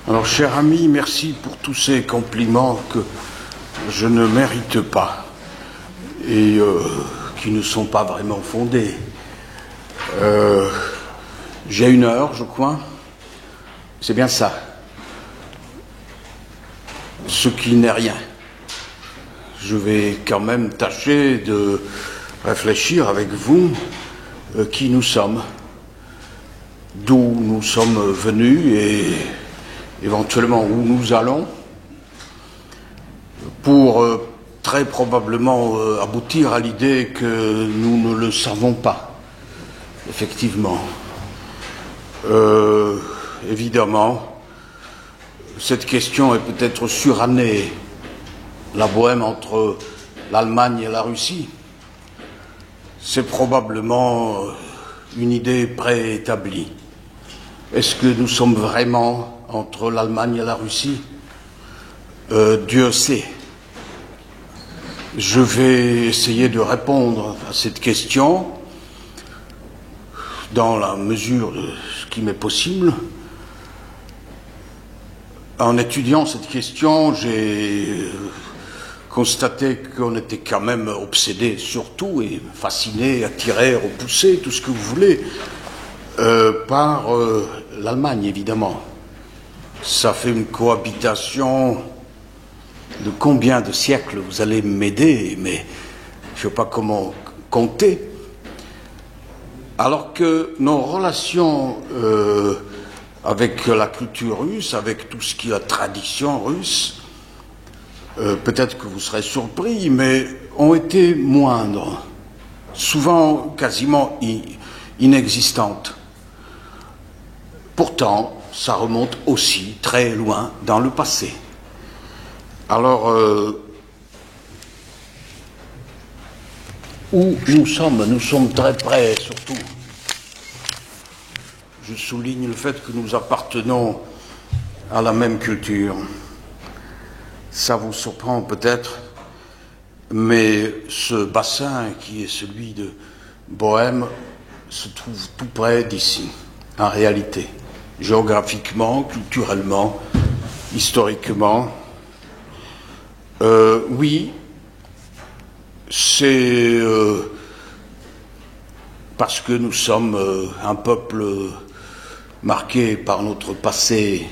Alors, cher ami, merci pour tous ces compliments que je ne mérite pas et qui ne sont pas vraiment fondés. J'ai 1 heure, je crois. C'est bien ça. Ce qui n'est rien. Je vais quand même tâcher de réfléchir avec vous qui nous sommes, d'où nous sommes venus et éventuellement où nous allons, pour très probablement aboutir à l'idée que nous ne le savons pas, effectivement. Évidemment, cette question est peut-être surannée. La bohème entre l'Allemagne et la Russie, c'est probablement une idée préétablie. Est-ce que nous sommes vraiment entre l'Allemagne et la Russie? Dieu sait. Je vais essayer de répondre à cette question dans la mesure de ce qui m'est possible. En étudiant cette question, j'ai constaté qu'on était quand même obsédé surtout et fasciné, attiré, repoussé, tout ce que vous voulez, par l'Allemagne, évidemment. Ça fait une cohabitation de combien de siècles? Vous allez m'aider, mais je ne sais pas comment compter. Alors que nos relations avec la culture russe, avec tout ce qui est la tradition russe, peut-être que vous serez surpris, mais ont été moindres, souvent quasiment inexistantes. Pourtant, ça remonte aussi très loin dans le passé. Alors, où nous sommes très près, surtout. Je souligne le fait que nous appartenons à la même culture. Ça vous surprend peut-être, mais ce bassin qui est celui de Bohême se trouve tout près d'ici, en réalité, géographiquement, culturellement, historiquement. Oui, c'est parce que nous sommes un peuple marqué par notre passé,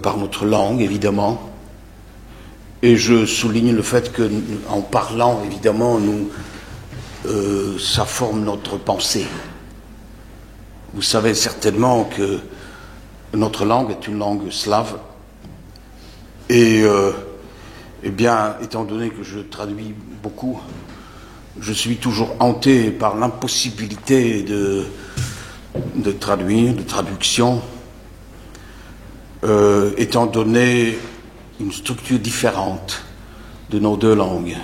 par notre langue, évidemment. Et je souligne le fait que, en parlant, évidemment, ça forme notre pensée. Vous savez certainement que notre langue est une langue slave. Et, eh bien, étant donné que je traduis beaucoup, je suis toujours hanté par l'impossibilité de traduire, de traduction, étant donné une structure différente de nos 2 langues.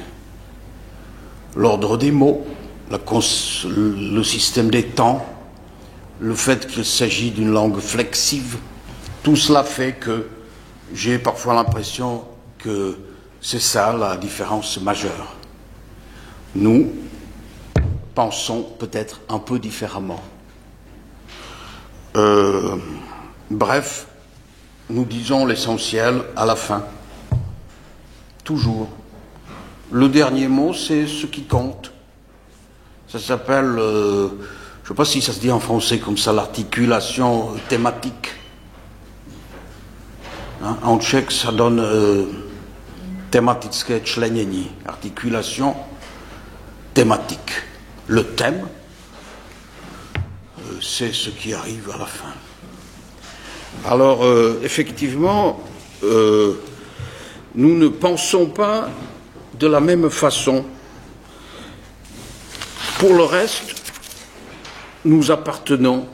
L'ordre des mots, le système des temps, le fait qu'il s'agit d'une langue flexive, tout cela fait que j'ai parfois l'impression que c'est ça la différence majeure. Nous pensons peut-être un peu différemment. Bref, nous disons l'essentiel à la fin. Toujours. Le dernier mot, c'est ce qui compte. Ça s'appelle, je ne sais pas si ça se dit en français comme ça, l'articulation thématique. Hein, en tchèque, ça donne thématické členění, articulation thématique. Le thème, c'est ce qui arrive à la fin. Alors, effectivement, nous ne pensons pas de la même façon. Pour le reste, nous appartenons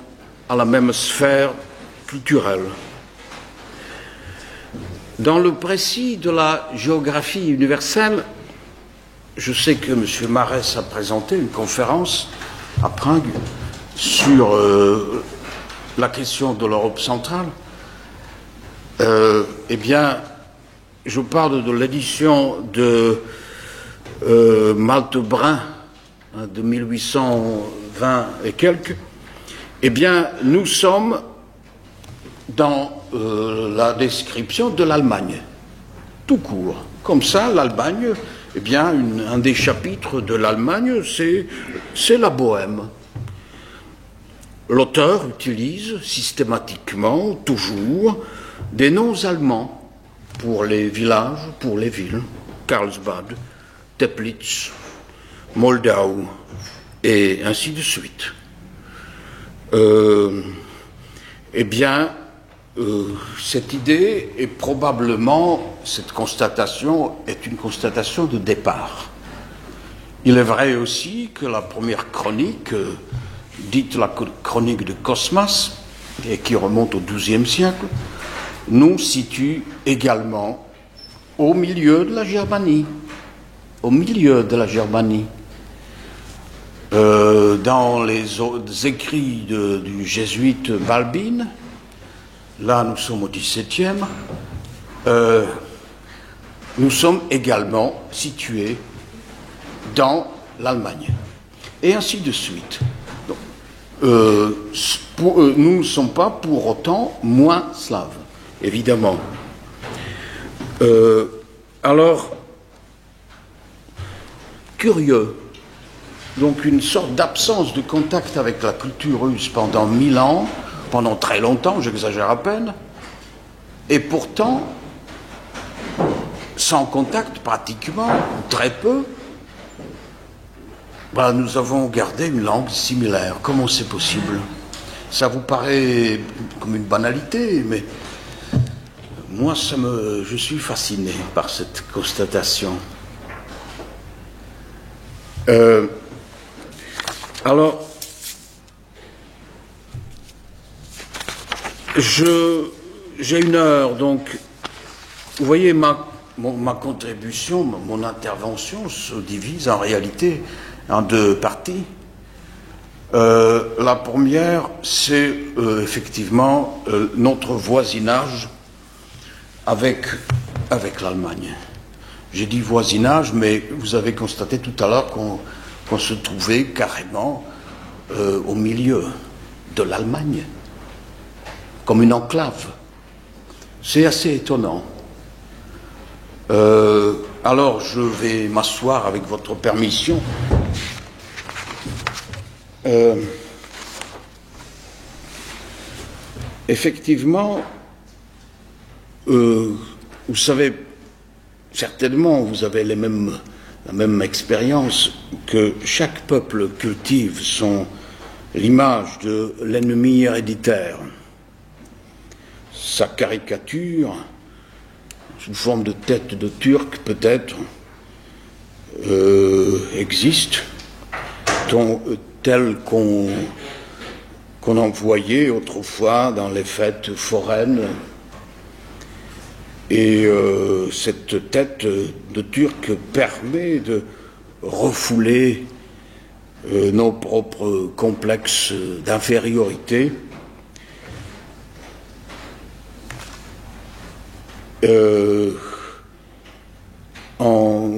à la même sphère culturelle. Dans le précis de la géographie universelle, je sais que M. Marès a présenté une conférence à Prague sur la question de l'Europe centrale. Eh bien, je parle de l'édition de Malte-Brun de 1820 et quelques. Eh bien, nous sommes dans la description de l'Allemagne, tout court. Comme ça, l'Allemagne, eh bien, un des chapitres de l'Allemagne, c'est la Bohème. L'auteur utilise systématiquement, toujours, des noms allemands pour les villages, pour les villes, Karlsbad, Teplitz, Moldau, et ainsi de suite. Eh bien, cette idée est probablement, cette constatation est une constatation de départ. Il est vrai aussi que la première chronique, dite la chronique de Cosmas, et qui remonte au XIIe siècle, nous situe également au milieu de la Germanie. Au milieu de la Germanie. Dans les écrits du jésuite Balbine, là nous sommes au XVIIe, nous sommes également situés dans l'Allemagne. Et ainsi de suite. Donc, nous ne sommes pas pour autant moins slaves, évidemment. Alors, curieux, donc une sorte d'absence de contact avec la culture russe pendant 1000 ans, pendant très longtemps, j'exagère à peine, et pourtant, sans contact pratiquement, très peu, nous avons gardé une langue similaire. Comment c'est possible? Ça vous paraît comme une banalité, mais moi, je suis fasciné par cette constatation. Alors, j'ai une heure, donc, vous voyez, ma contribution, mon intervention se divise en réalité en deux parties. La première, c'est effectivement notre voisinage avec l'Allemagne. J'ai dit voisinage, mais vous avez constaté tout à l'heure qu'on se trouvait carrément au milieu de l'Allemagne, comme une enclave. C'est assez étonnant. Alors, je vais m'asseoir avec votre permission. Effectivement, vous savez, certainement, vous avez la même expérience, que chaque peuple cultive l'image de l'ennemi héréditaire. Sa caricature, sous forme de tête de Turc peut-être, existe, telle qu'on en voyait autrefois dans les fêtes foraines. Et cette tête de Turc permet de refouler nos propres complexes d'infériorité, en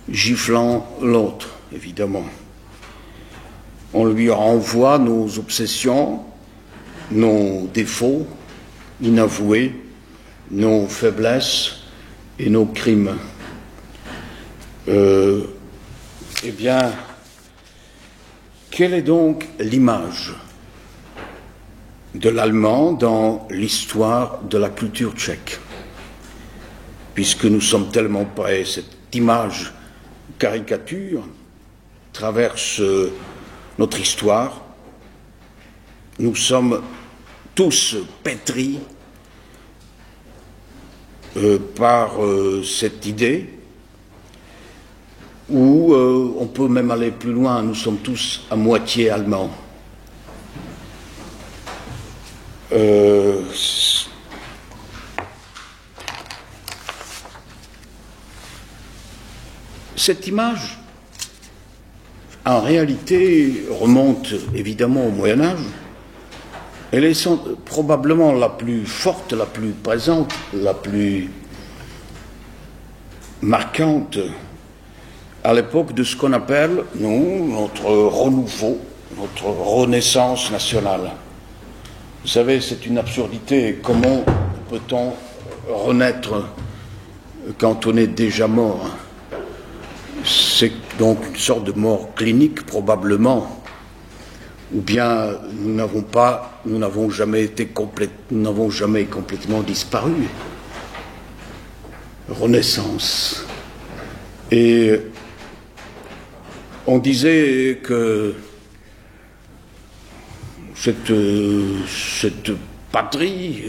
giflant l'autre, évidemment. On lui renvoie nos obsessions, nos défauts inavoués, nos faiblesses et nos crimes. Eh bien, quelle est donc l'image de l'allemand dans l'histoire de la culture tchèque? Puisque nous sommes tellement près, cette image caricature traverse notre histoire. Nous sommes tous pétris par cette idée, où on peut même aller plus loin, nous sommes tous à moitié allemands. Cette image, en réalité, remonte évidemment au Moyen-Âge. Elle est probablement la plus forte, la plus présente, la plus marquante à l'époque de ce qu'on appelle, nous, notre renouveau, notre renaissance nationale. Vous savez, c'est une absurdité. Comment peut-on renaître quand on est déjà mort? C'est donc une sorte de mort clinique, probablement. Ou bien nous n'avons jamais complètement disparu. Renaissance. Et on disait que cette patrie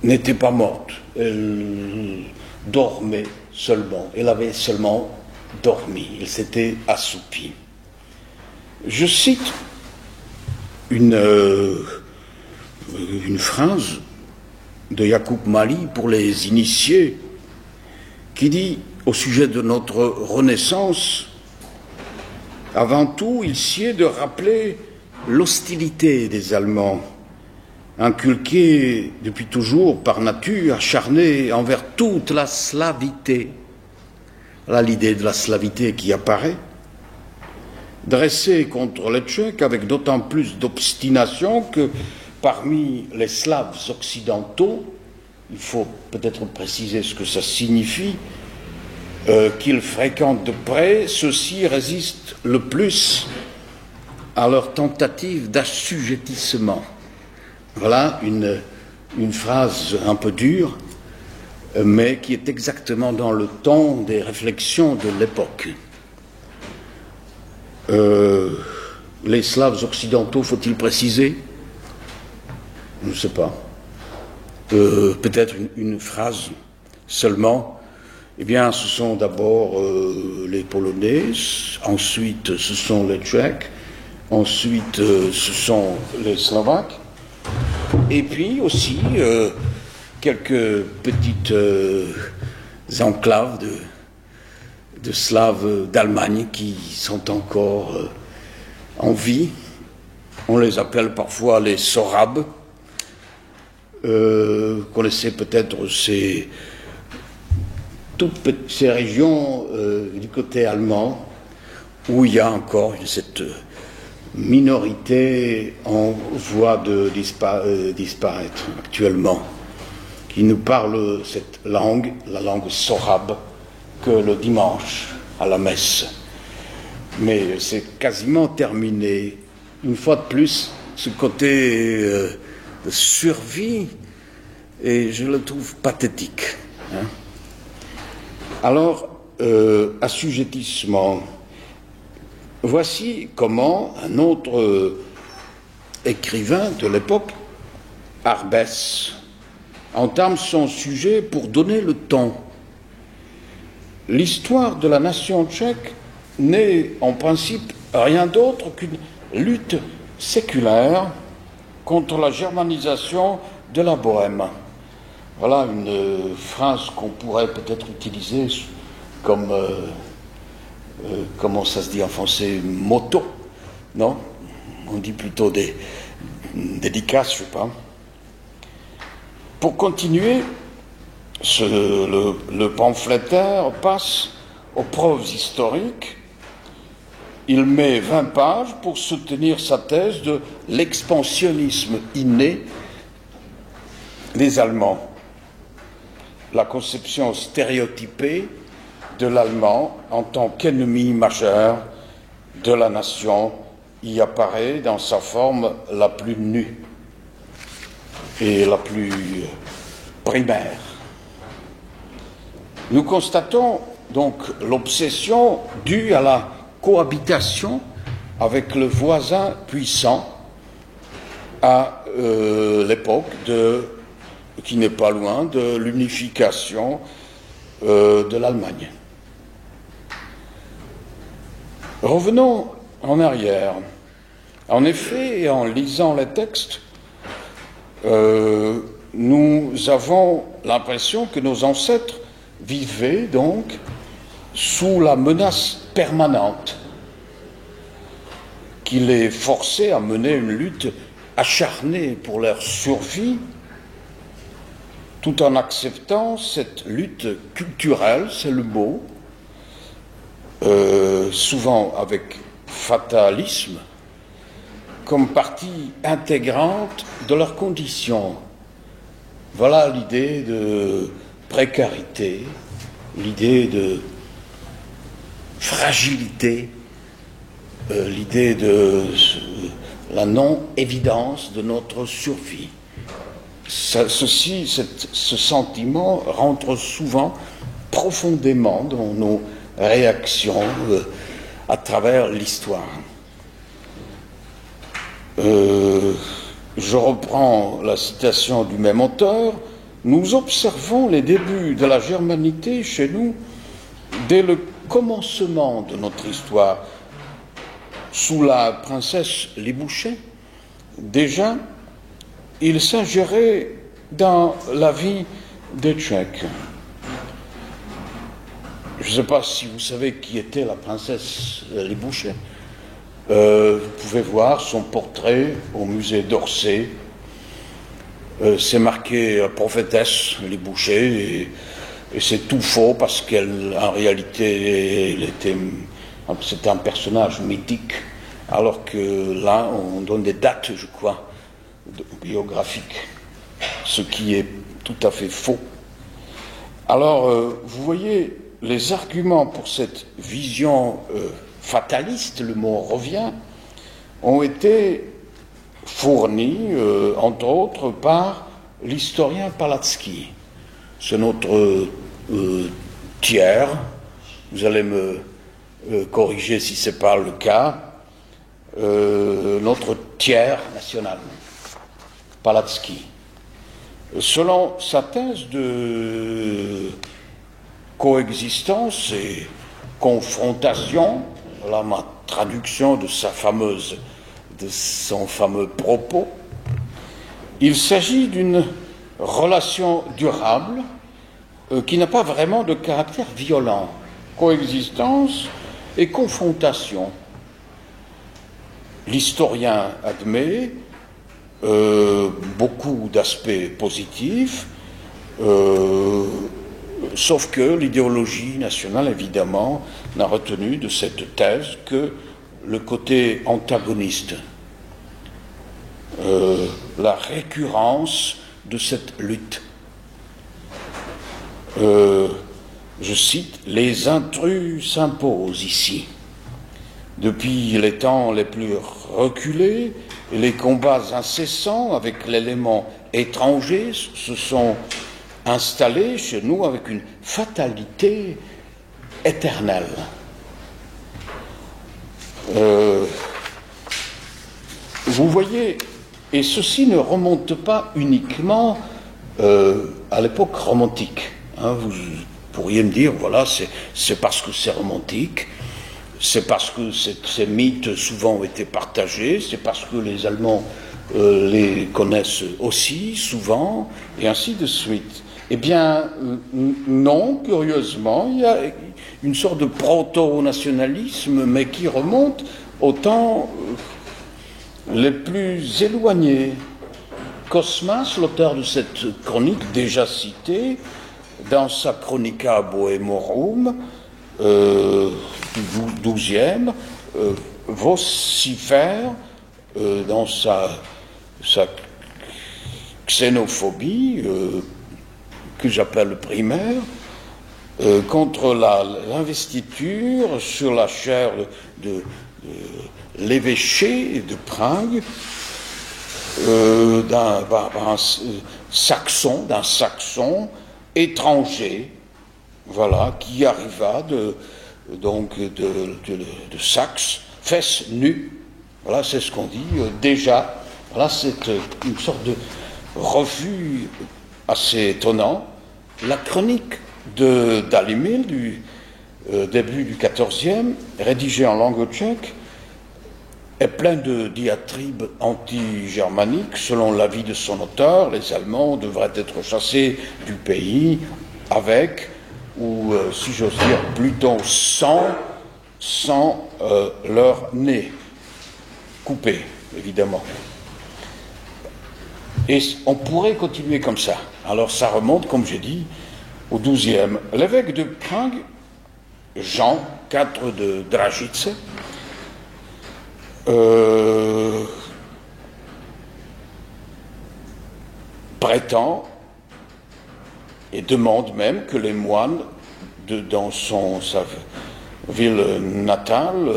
n'était pas morte. Elle dormait seulement. Elle avait seulement dormi. Elle s'était assoupie. Je cite une phrase de Yacoub Mali pour les initiés qui dit au sujet de notre Renaissance: avant tout, il sied de rappeler l'hostilité des Allemands, inculquée depuis toujours par nature, acharnée envers toute la slavité. Là, l'idée de la slavité qui apparaît, dressée contre les Tchèques avec d'autant plus d'obstination que parmi les Slaves occidentaux, il faut peut-être préciser ce que ça signifie, qu'ils fréquentent de près, ceux-ci résistent le plus à leur tentative d'assujettissement. Voilà une phrase un peu dure, mais qui est exactement dans le ton des réflexions de l'époque. Les Slaves occidentaux, faut-il préciser? Je ne sais pas. Peut-être une phrase seulement. Eh bien, ce sont d'abord les Polonais, ensuite ce sont les Tchèques, ensuite ce sont les Slovaques, et puis aussi quelques petites enclaves de Slaves d'Allemagne qui sont encore en vie. On les appelle parfois les Sorabes. Vous connaissez peut-être toutes ces régions du côté allemand où il y a encore cette minorité en voie de disparaître actuellement, qui nous parle cette langue, la langue sorabe, que le dimanche à la messe. Mais c'est quasiment terminé. Une fois de plus, ce côté de survie, et je le trouve pathétique. Hein. Alors, assujettissement. Voici comment un autre écrivain de l'époque, Arbès, entame son sujet pour donner le ton. L'histoire de la nation tchèque n'est en principe rien d'autre qu'une lutte séculaire contre la germanisation de la Bohème. Voilà une phrase qu'on pourrait peut-être utiliser comme, comment ça se dit en français, motto, non? On dit plutôt des dédicaces, je sais pas. Pour continuer, le pamphlétaire passe aux preuves historiques. Il met 20 pages pour soutenir sa thèse de l'expansionnisme inné des Allemands. La conception stéréotypée de l'Allemand en tant qu'ennemi majeur de la nation y apparaît dans sa forme la plus nue et la plus primaire. Nous constatons donc l'obsession due à la cohabitation avec le voisin puissant à l'époque qui n'est pas loin de l'unification de l'Allemagne. Revenons en arrière. En effet, en lisant les textes, nous avons l'impression que nos ancêtres vivaient donc sous la menace permanente qui les forçait à mener une lutte acharnée pour leur survie, tout en acceptant cette lutte culturelle, c'est le mot, souvent avec fatalisme, comme partie intégrante de leurs conditions. Voilà l'idée de précarité, l'idée de fragilité, l'idée de la non-évidence de notre survie. Ce sentiment rentre souvent profondément dans nos réactions à travers l'histoire. Je reprends la citation du même auteur. Nous observons les débuts de la germanité chez nous dès le commencement de notre histoire. Sous la princesse Liboucher, déjà, il s'ingérait dans la vie des Tchèques. Je ne sais pas si vous savez qui était la princesse Liboucher. Vous pouvez voir son portrait au musée d'Orsay. C'est marqué prophétesse Liboucher et c'est tout faux parce qu'en réalité, c'est un personnage mythique, alors que là, on donne des dates, je crois, biographiques, ce qui est tout à fait faux. Alors, vous voyez, les arguments pour cette vision fataliste, le mot revient, ont été fournis, entre autres, par l'historien Palatsky. C'est notre tiers, vous allez me corriger si ce n'est pas le cas, notre tiers national, Palatsky. Selon sa thèse de coexistence et confrontation, voilà ma traduction de son fameux propos, il s'agit d'une relation durable qui n'a pas vraiment de caractère violent. Coexistence et confrontation. L'historien admet beaucoup d'aspects positifs, sauf que l'idéologie nationale, évidemment, n'a retenu de cette thèse que le côté antagoniste, la récurrence de cette lutte. Je cite, « Les intrus s'imposent ici. Depuis les temps les plus reculés, les combats incessants avec l'élément étranger se sont installés chez nous avec une fatalité éternelle. » Vous voyez, et ceci ne remonte pas uniquement à l'époque romantique. Vous pourriez me dire, voilà, c'est parce que c'est romantique, c'est parce que ces mythes souvent ont été partagés, c'est parce que les Allemands les connaissent aussi souvent, et ainsi de suite. Eh bien, non, curieusement, il y a une sorte de proto-nationalisme, mais qui remonte au temps les plus éloignés. Cosmas, l'auteur de cette chronique déjà citée, dans sa Chronica Bohemorum du XIIe, vocifère dans sa xénophobie, que j'appelle primaire, contre l'investiture sur la chaire de l'évêché de Prague d'un saxon étranger, voilà, qui arriva de Saxe, fesses nues, voilà, c'est ce qu'on dit déjà. Voilà, c'est une sorte de refus assez étonnant. La chronique d'Alimil du début du XIVe, rédigée en langue tchèque, est pleine de diatribes anti-germaniques. Selon l'avis de son auteur, les Allemands devraient être chassés du pays avec, ou si j'ose dire, plutôt sans leur nez coupé, évidemment. Et on pourrait continuer comme ça. Alors ça remonte, comme j'ai dit, au XIIe. L'évêque de Prague, Jean IV de Dražice, prétend et demande même que les moines, dans sa ville natale,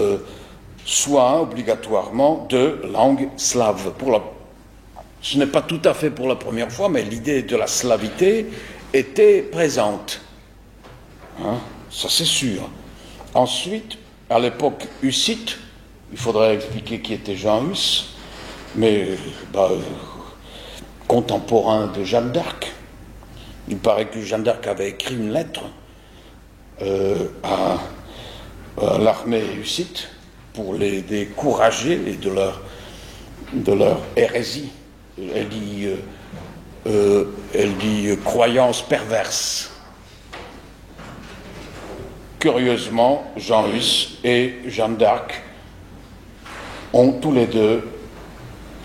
soient obligatoirement de langue slave. Ce n'est pas tout à fait pour la première fois, mais l'idée de la slavité était présente. Hein, ça c'est sûr. Ensuite, à l'époque hussite, il faudrait expliquer qui était Jean Hus, mais contemporain de Jeanne d'Arc. Il paraît que Jeanne d'Arc avait écrit une lettre à l'armée hussite pour les décourager de leur hérésie. Elle dit croyance perverse. Curieusement, Jean Hus et Jeanne d'Arc ont tous les deux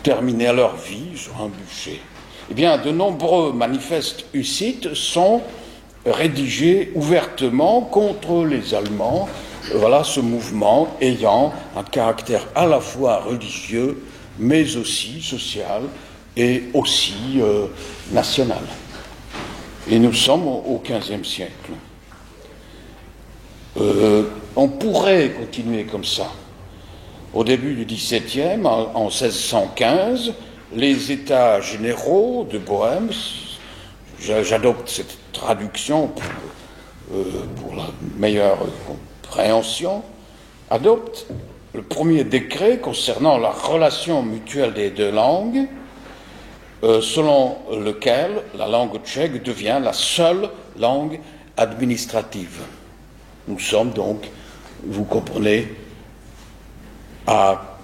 terminé leur vie sur un bûcher. Eh bien, de nombreux manifestes hussites sont rédigés ouvertement contre les Allemands. Voilà ce mouvement ayant un caractère à la fois religieux, mais aussi social et aussi national. Et nous sommes au XVe siècle. On pourrait continuer comme ça. Au début du XVIIe, en 1615, les États généraux de Bohême, j'adopte cette traduction pour la meilleure compréhension, adoptent le premier décret concernant la relation mutuelle des deux langues, selon lequel la langue tchèque devient la seule langue administrative. Nous sommes donc, vous comprenez, à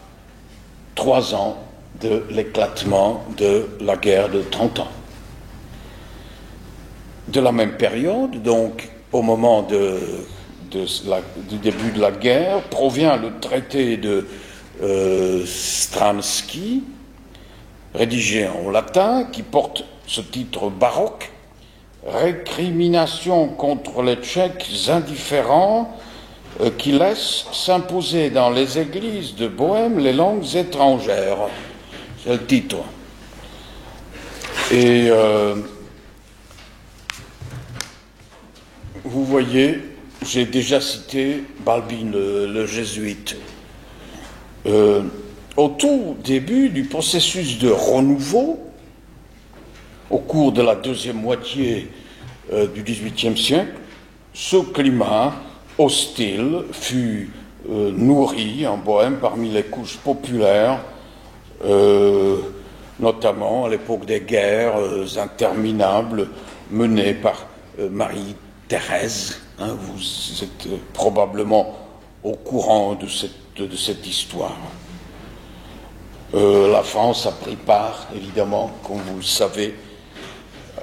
3 ans de l'éclatement de la guerre de 30 ans. De la même période, donc au moment du début de la guerre, provient le traité de Stransky, rédigé en latin, qui porte ce titre baroque, récrimination contre les Tchèques indifférents qui laissent s'imposer dans les églises de Bohême les langues étrangères. C'est le titre. Et vous voyez, j'ai déjà cité Balbine, le jésuite. Au tout début du processus de renouveau, au cours de la deuxième moitié du XVIIIe siècle, ce climat hostile fut nourri en Bohême parmi les couches populaires, notamment à l'époque des guerres interminables menées par Marie-Thérèse. Hein, vous êtes probablement au courant de cette histoire. La France a pris part, évidemment, comme vous le savez,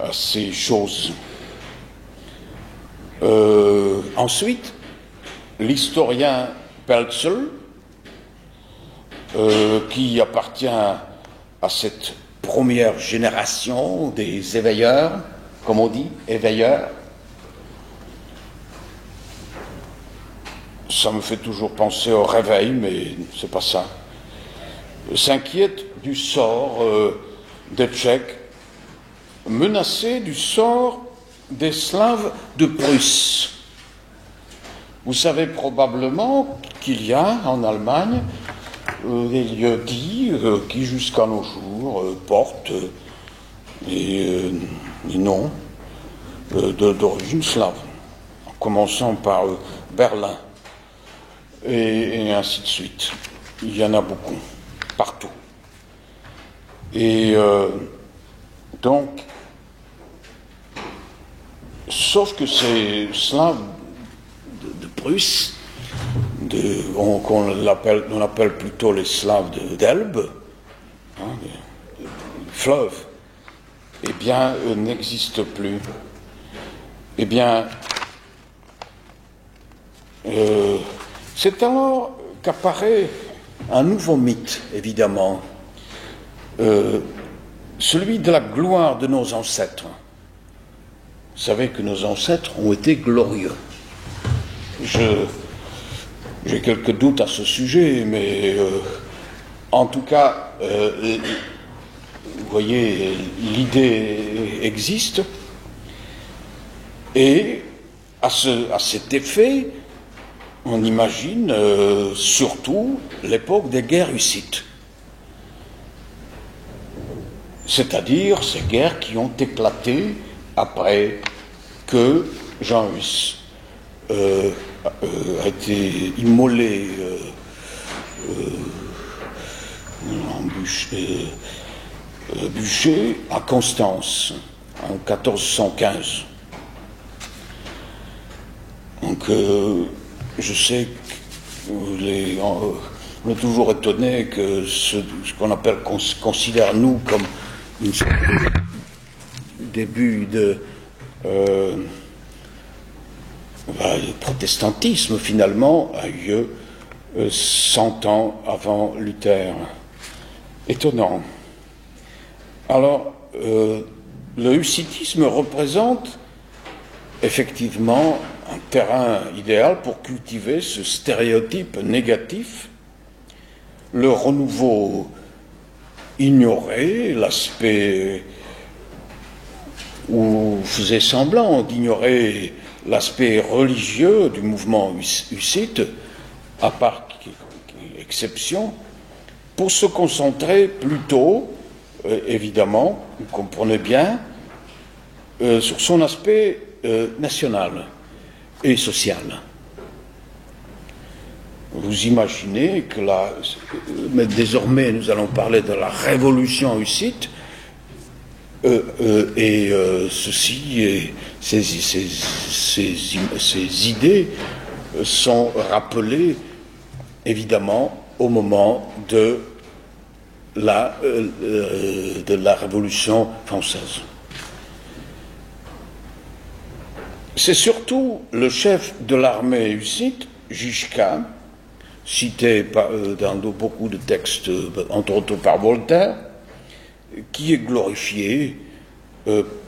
à ces choses. Ensuite, l'historien Pelzel, qui appartient à cette première génération des éveilleurs, comme on dit, éveilleurs, ça me fait toujours penser au réveil, mais c'est pas ça, s'inquiète du sort des Tchèques, menacés du sort des Slaves de Prusse. Vous savez probablement qu'il y a en Allemagne des lieux-dits qui jusqu'à nos jours portent des noms d'origine slave, en commençant par Berlin et ainsi de suite. Il y en a beaucoup, partout. Et donc, sauf que ces Slaves de Prusse, on appelle plutôt les Slaves d'Elbe, hein, des fleuves, eh bien, n'existent plus. Eh bien, c'est alors qu'apparaît un nouveau mythe, évidemment, celui de la gloire de nos ancêtres. Vous savez que nos ancêtres ont été glorieux. J'ai quelques doutes à ce sujet, mais en tout cas, vous voyez, l'idée existe. Et à cet effet, on imagine surtout l'époque des guerres hussites. C'est-à-dire ces guerres qui ont éclaté après que Jean Hus a été immolé, bûché à Constance en 1415. Donc je sais qu'on est toujours étonné que ce qu'on appelle, qu'on considère nous comme une sorte de début de le protestantisme finalement a eu lieu 100 ans avant Luther. Étonnant. Alors, le hussitisme représente effectivement un terrain idéal pour cultiver ce stéréotype négatif, le renouveau ignoré, l'aspect où faisait semblant d'ignorer l'aspect religieux du mouvement hussite, à part exception, pour se concentrer plutôt, évidemment, vous comprenez bien, sur son aspect national et social. Vous imaginez que mais désormais nous allons parler de la révolution hussite, et ces idées sont rappelées évidemment au moment de la Révolution française. C'est surtout le chef de l'armée hussite, Žižka, cité dans beaucoup de textes, entre autres par Voltaire, qui est glorifié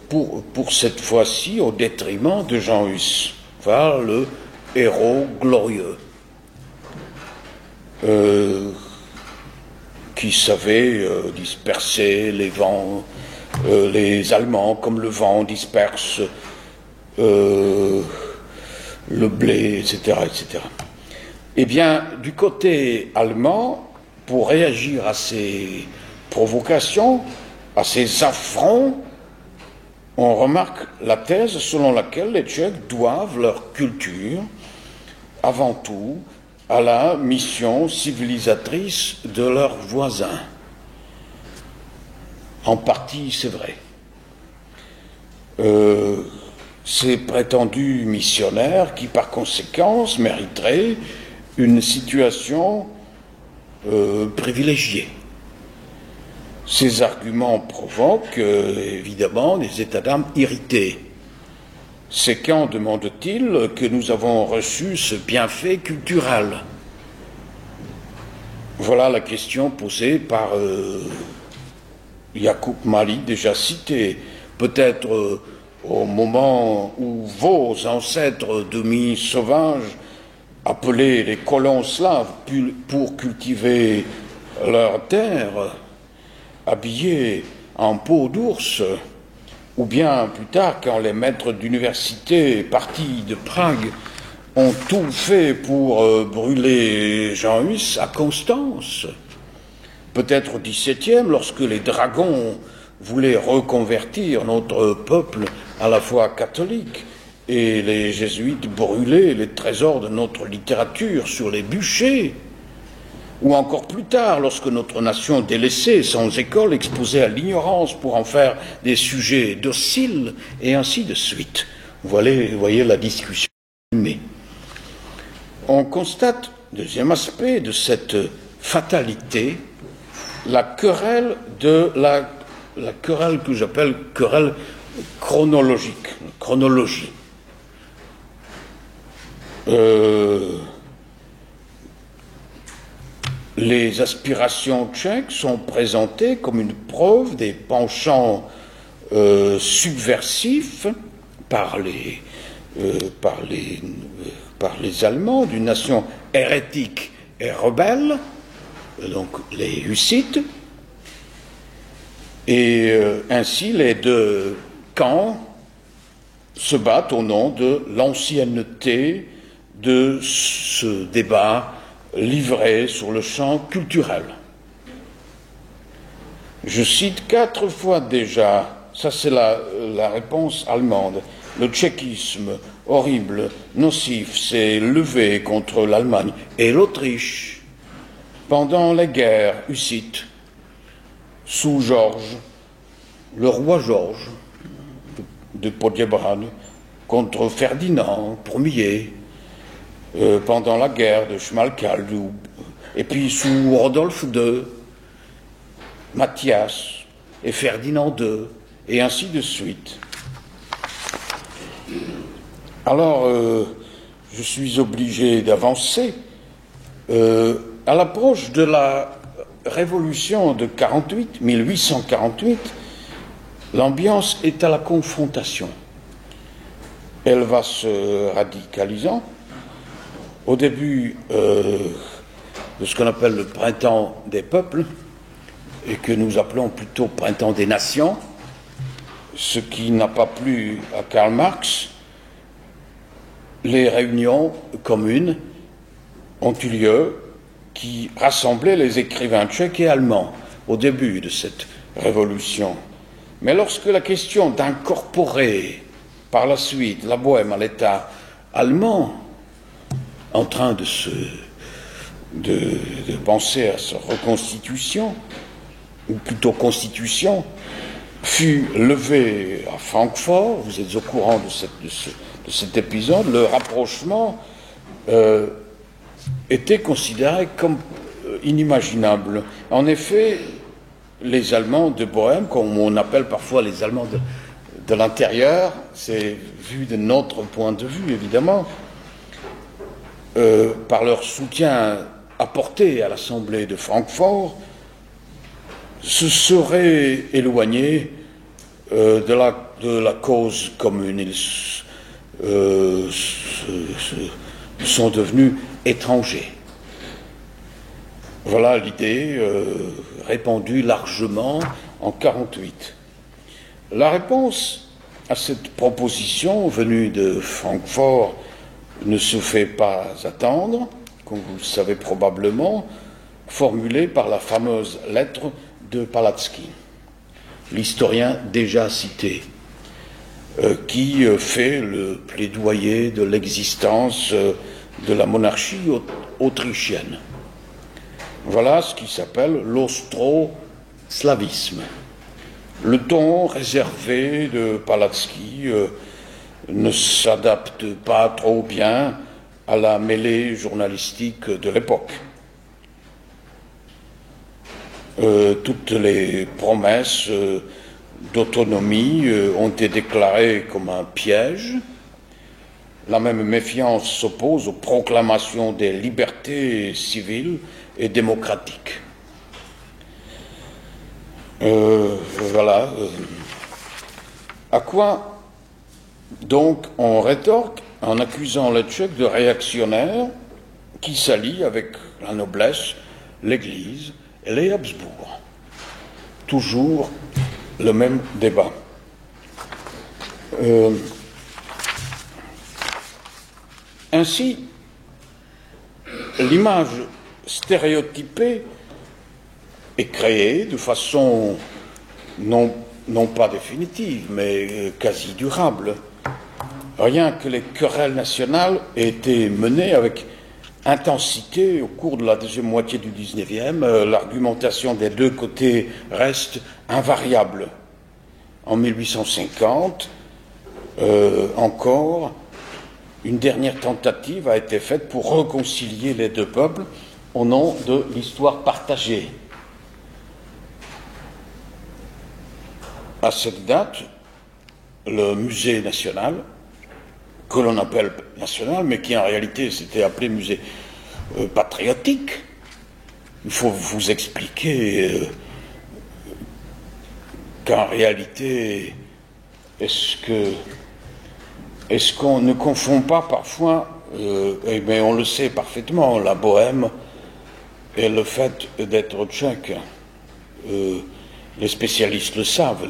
pour cette fois-ci au détriment de Jean Hus, par le héros glorieux, qui savait disperser les vents, les Allemands, comme le vent disperse le blé, etc., etc. Eh bien, du côté allemand, pour réagir à ces provocations, à ces affronts, on remarque la thèse selon laquelle les Tchèques doivent leur culture, avant tout, à la mission civilisatrice de leurs voisins. En partie, c'est vrai. Ces prétendus missionnaires qui, par conséquent, mériteraient une situation privilégiée. Ces arguments provoquent évidemment des états d'âme irrités. C'est quand, demande-t-il, que nous avons reçu ce bienfait culturel? Voilà la question posée par Jakub Malý, déjà cité. Peut-être au moment où vos ancêtres demi-sauvages, appelés les colons slaves pour cultiver leurs terres, habillés en peau d'ours, ou bien plus tard quand les maîtres d'université partis de Prague ont tout fait pour brûler Jean Hus à Constance, peut-être au XVIIe, lorsque les dragons voulaient reconvertir notre peuple à la foi catholique, et les jésuites brûlaient les trésors de notre littérature sur les bûchers, ou encore plus tard, lorsque notre nation délaissée, sans école, exposée à l'ignorance pour en faire des sujets dociles, et ainsi de suite. Vous voyez la discussion. Mais on constate, deuxième aspect de cette fatalité, la querelle la querelle que j'appelle querelle chronologique, chronologie. Les aspirations tchèques sont présentées comme une preuve des penchants subversifs par les Allemands, d'une nation hérétique et rebelle, donc les Hussites, et ainsi les deux camps se battent au nom de l'ancienneté de ce débat livré sur le champ culturel. Je cite 4 fois déjà, ça c'est la réponse allemande, le tchéquisme horrible, nocif, s'est levé contre l'Allemagne et l'Autriche pendant les guerres hussites sous Georges, le roi Georges de Podiebrad, contre Ferdinand Ier, pendant la guerre de Schmalkaldiou, et puis sous Rodolphe II, Mathias et Ferdinand II, et ainsi de suite. Alors, je suis obligé d'avancer. À l'approche de la Révolution de 1848, l'ambiance est à la confrontation. Elle va se radicalisant. Au début de ce qu'on appelle le printemps des peuples, et que nous appelons plutôt printemps des nations, ce qui n'a pas plu à Karl Marx, les réunions communes ont eu lieu qui rassemblaient les écrivains tchèques et allemands au début de cette révolution. Mais lorsque la question d'incorporer par la suite la Bohème à l'État allemand, en train de penser à sa reconstitution, ou plutôt constitution, fut levée à Francfort, vous êtes au courant de cet épisode, le rapprochement était considéré comme inimaginable. En effet, les Allemands de Bohème, comme on appelle parfois les Allemands de l'intérieur, c'est vu de notre point de vue évidemment, par leur soutien apporté à l'Assemblée de Francfort, se seraient éloignés de la cause commune. Ils sont devenus étrangers. Voilà l'idée répandue largement en 1948. La réponse à cette proposition venue de Francfort ne se fait pas attendre, comme vous le savez probablement, formulée par la fameuse lettre de Palatsky, l'historien déjà cité, qui fait le plaidoyer de l'existence de la monarchie autrichienne. Voilà ce qui s'appelle l'austroslavisme. Le ton réservé de Palatsky ne s'adapte pas trop bien à la mêlée journalistique de l'époque. Toutes les promesses d'autonomie ont été déclarées comme un piège. La même méfiance s'oppose aux proclamations des libertés civiles et démocratiques. Voilà. À quoi donc on rétorque en accusant les Tchèques de réactionnaires qui s'allient avec la noblesse, l'Église et les Habsbourg. Toujours le même débat. Ainsi, l'image stéréotypée est créée de façon non pas définitive, mais quasi durable. Rien que les querelles nationales aient été menées avec intensité au cours de la deuxième moitié du XIXe, l'argumentation des deux côtés reste invariable. En 1850, encore, une dernière tentative a été faite pour réconcilier les deux peuples au nom de l'histoire partagée. À cette date, le musée national, que l'on appelle national, mais qui en réalité s'était appelé musée patriotique, il faut vous expliquer qu'en réalité, est-ce qu'on ne confond pas parfois, mais on le sait parfaitement, la Bohème et le fait d'être tchèque. Les spécialistes le savent,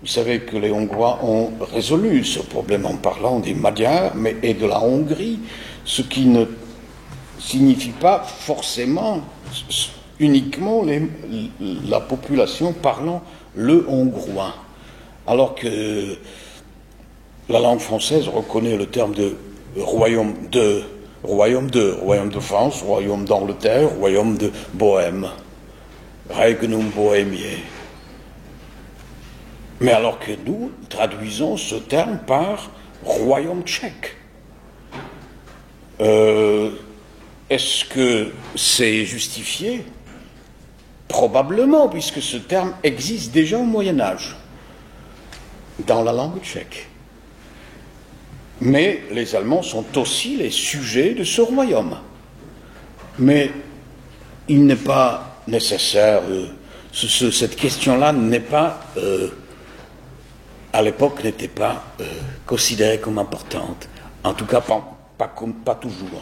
Vous savez que les Hongrois ont résolu ce problème en parlant des Magyars et de la Hongrie, ce qui ne signifie pas forcément uniquement la population parlant le hongrois, alors que la langue française reconnaît le terme de royaume de France, royaume d'Angleterre, royaume de Bohême, Regnum Bohémiae. Mais alors que nous traduisons ce terme par royaume tchèque. Est-ce que c'est justifié? Probablement, puisque ce terme existe déjà au Moyen-Âge, dans la langue tchèque. Mais les Allemands sont aussi les sujets de ce royaume. Mais il n'est pas nécessaire, cette question-là n'est pas, à l'époque, n'était pas considérée comme importante. En tout cas, pas toujours.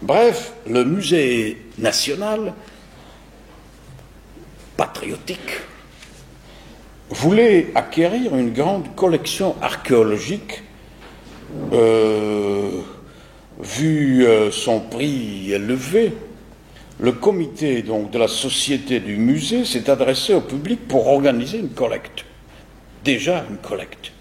Bref, le musée national patriotique voulait acquérir une grande collection archéologique. Vu son prix élevé, le comité donc de la société du musée s'est adressé au public pour organiser une collecte. Déjà une collecte.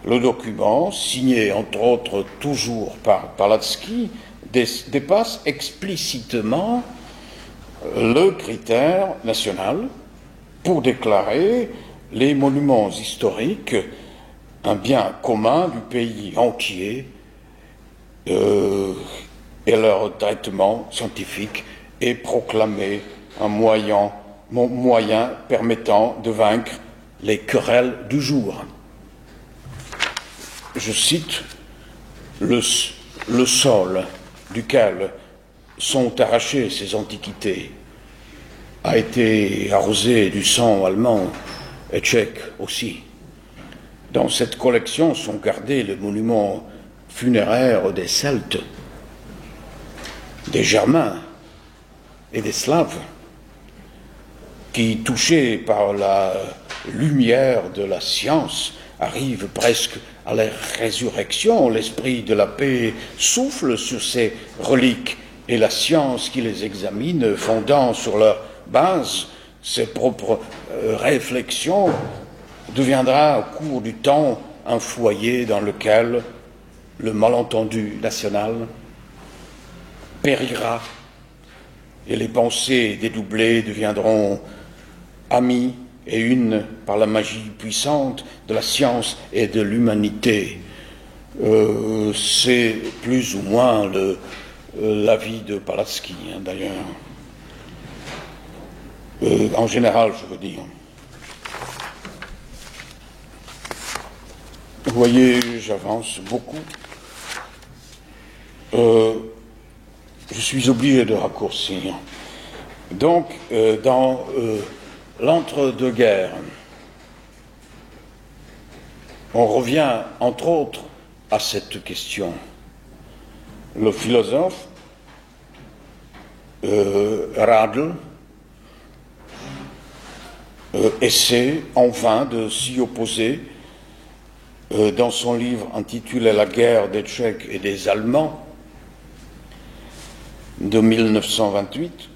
Le document, signé entre autres toujours par Palacký, dépasse explicitement le critère national pour déclarer les monuments historiques un bien commun du pays entier et leur traitement scientifique est proclamé un moyen permettant de vaincre les querelles du jour. Je cite, le sol duquel sont arrachées ces antiquités a été arrosé du sang allemand et tchèque aussi. Dans cette collection sont gardés les monuments funéraires des Celtes, des Germains et des Slaves, qui, touchés par la lumière de la science, arrivent presque à la résurrection. L'esprit de la paix souffle sur ces reliques et la science qui les examine, fondant sur leur base ses propres réflexions, deviendra au cours du temps un foyer dans lequel le malentendu national périra et les pensées dédoublées deviendront amies et une par la magie puissante de la science et de l'humanité. C'est plus ou moins l'avis de Palacký, d'ailleurs. En général, je veux dire. Vous voyez, j'avance beaucoup. Je suis obligé de raccourcir. Donc, dans l'entre-deux-guerres, on revient, entre autres, à cette question. Le philosophe Radl essaie en vain de s'y opposer dans son livre intitulé La guerre des Tchèques et des Allemands de 1928,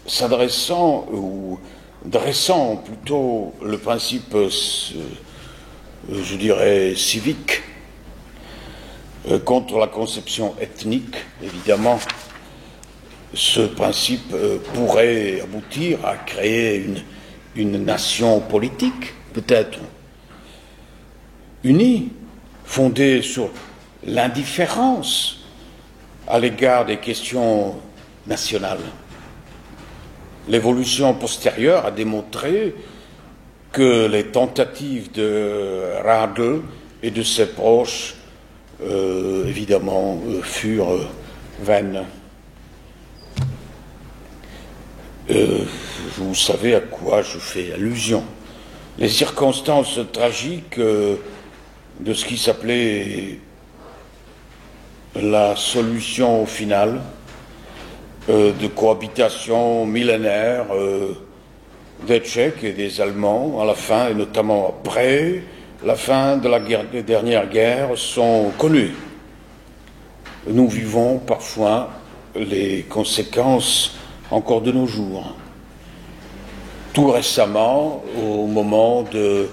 s'adressant ou dressant plutôt le principe, je dirais, civique contre la conception ethnique. Évidemment, ce principe pourrait aboutir à créer une nation politique, peut-être unie, fondée sur l'indifférence à l'égard des questions nationales. L'évolution postérieure a démontré que les tentatives de Radl et de ses proches, évidemment, furent vaines. Vous savez à quoi je fais allusion. Les circonstances tragiques de ce qui s'appelait la solution finale de cohabitation millénaire des Tchèques et des Allemands à la fin, et notamment après la fin de la dernière guerre, sont connus. Nous vivons parfois les conséquences encore de nos jours. Tout récemment, au moment de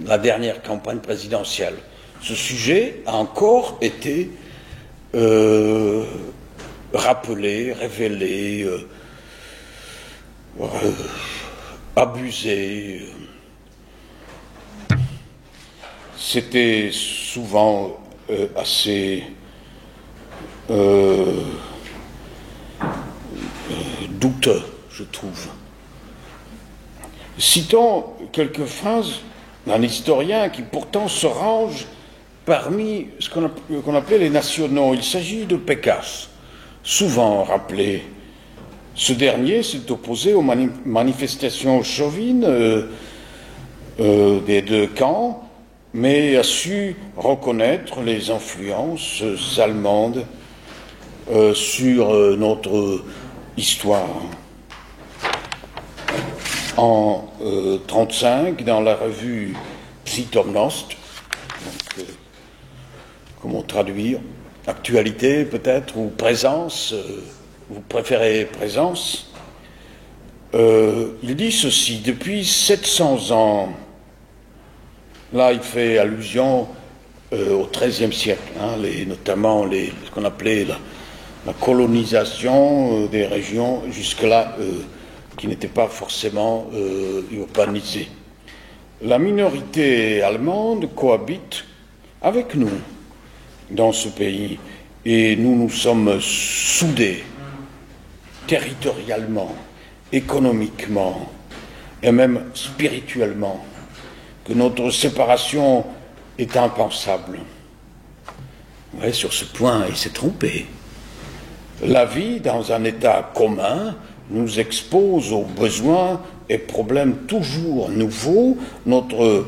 la dernière campagne présidentielle, ce sujet a encore été rappelé, révélé, abusé. C'était souvent assez douteux, je trouve. Citons quelques phrases d'un historien qui pourtant se range parmi ce qu'on appelait les nationaux. Il s'agit de Pécasse, souvent rappelé. Ce dernier s'est opposé aux manifestations chauvines des deux camps, mais a su reconnaître les influences allemandes sur notre histoire. En 1935, dans la revue Przytomność, comment traduire, actualité peut-être, ou présence, vous préférez présence, il dit ceci: depuis 700 ans, là il fait allusion au XIIIe siècle, notamment ce qu'on appelait la colonisation des régions jusque-là qui n'étaient pas forcément urbanisées. La minorité allemande cohabite avec nous dans ce pays et nous nous sommes soudés territorialement, économiquement et même spirituellement, que notre séparation est impensable. Ouais, sur ce point, il s'est trompé. La vie dans un état commun nous expose aux besoins et problèmes toujours nouveaux. Notre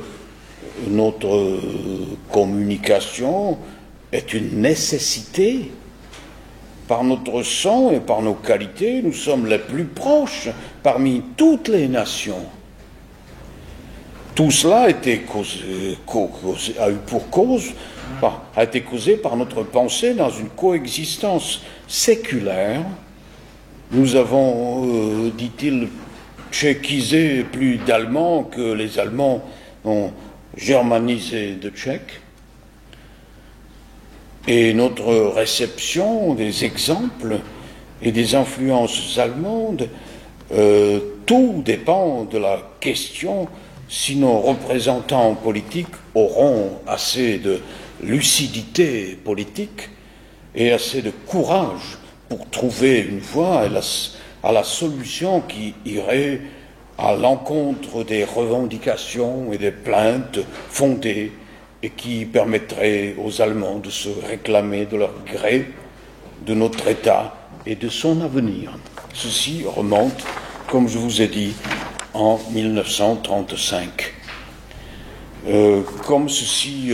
communication est une nécessité. Par notre sang et par nos qualités, nous sommes les plus proches parmi toutes les nations. Tout cela a été causé par notre pensée dans une coexistence séculaire. Nous avons, dit-il, tchéquisé plus d'Allemands que les Allemands ont germanisé de Tchèques. Et notre réception des exemples et des influences allemandes, tout dépend de la question si nos représentants politiques auront assez de lucidité politique et assez de courage pour trouver une voie à la solution qui irait à l'encontre des revendications et des plaintes fondées et qui permettrait aux Allemands de se réclamer de leur gré de notre État et de son avenir. Ceci remonte, comme je vous ai dit, en 1935. Comme ceci,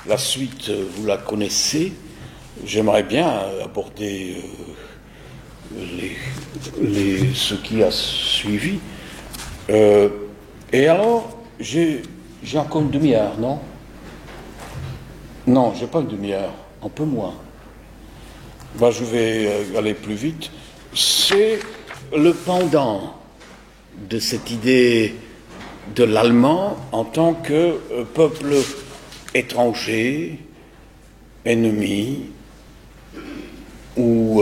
la suite, vous la connaissez, j'aimerais bien aborder ce qui a suivi. Et alors, j'ai encore une demi-heure, non? Non, j'ai pas une demi-heure, un peu moins. Je vais aller plus vite. C'est le pendant de cette idée de l'allemand en tant que peuple étranger, ennemi ou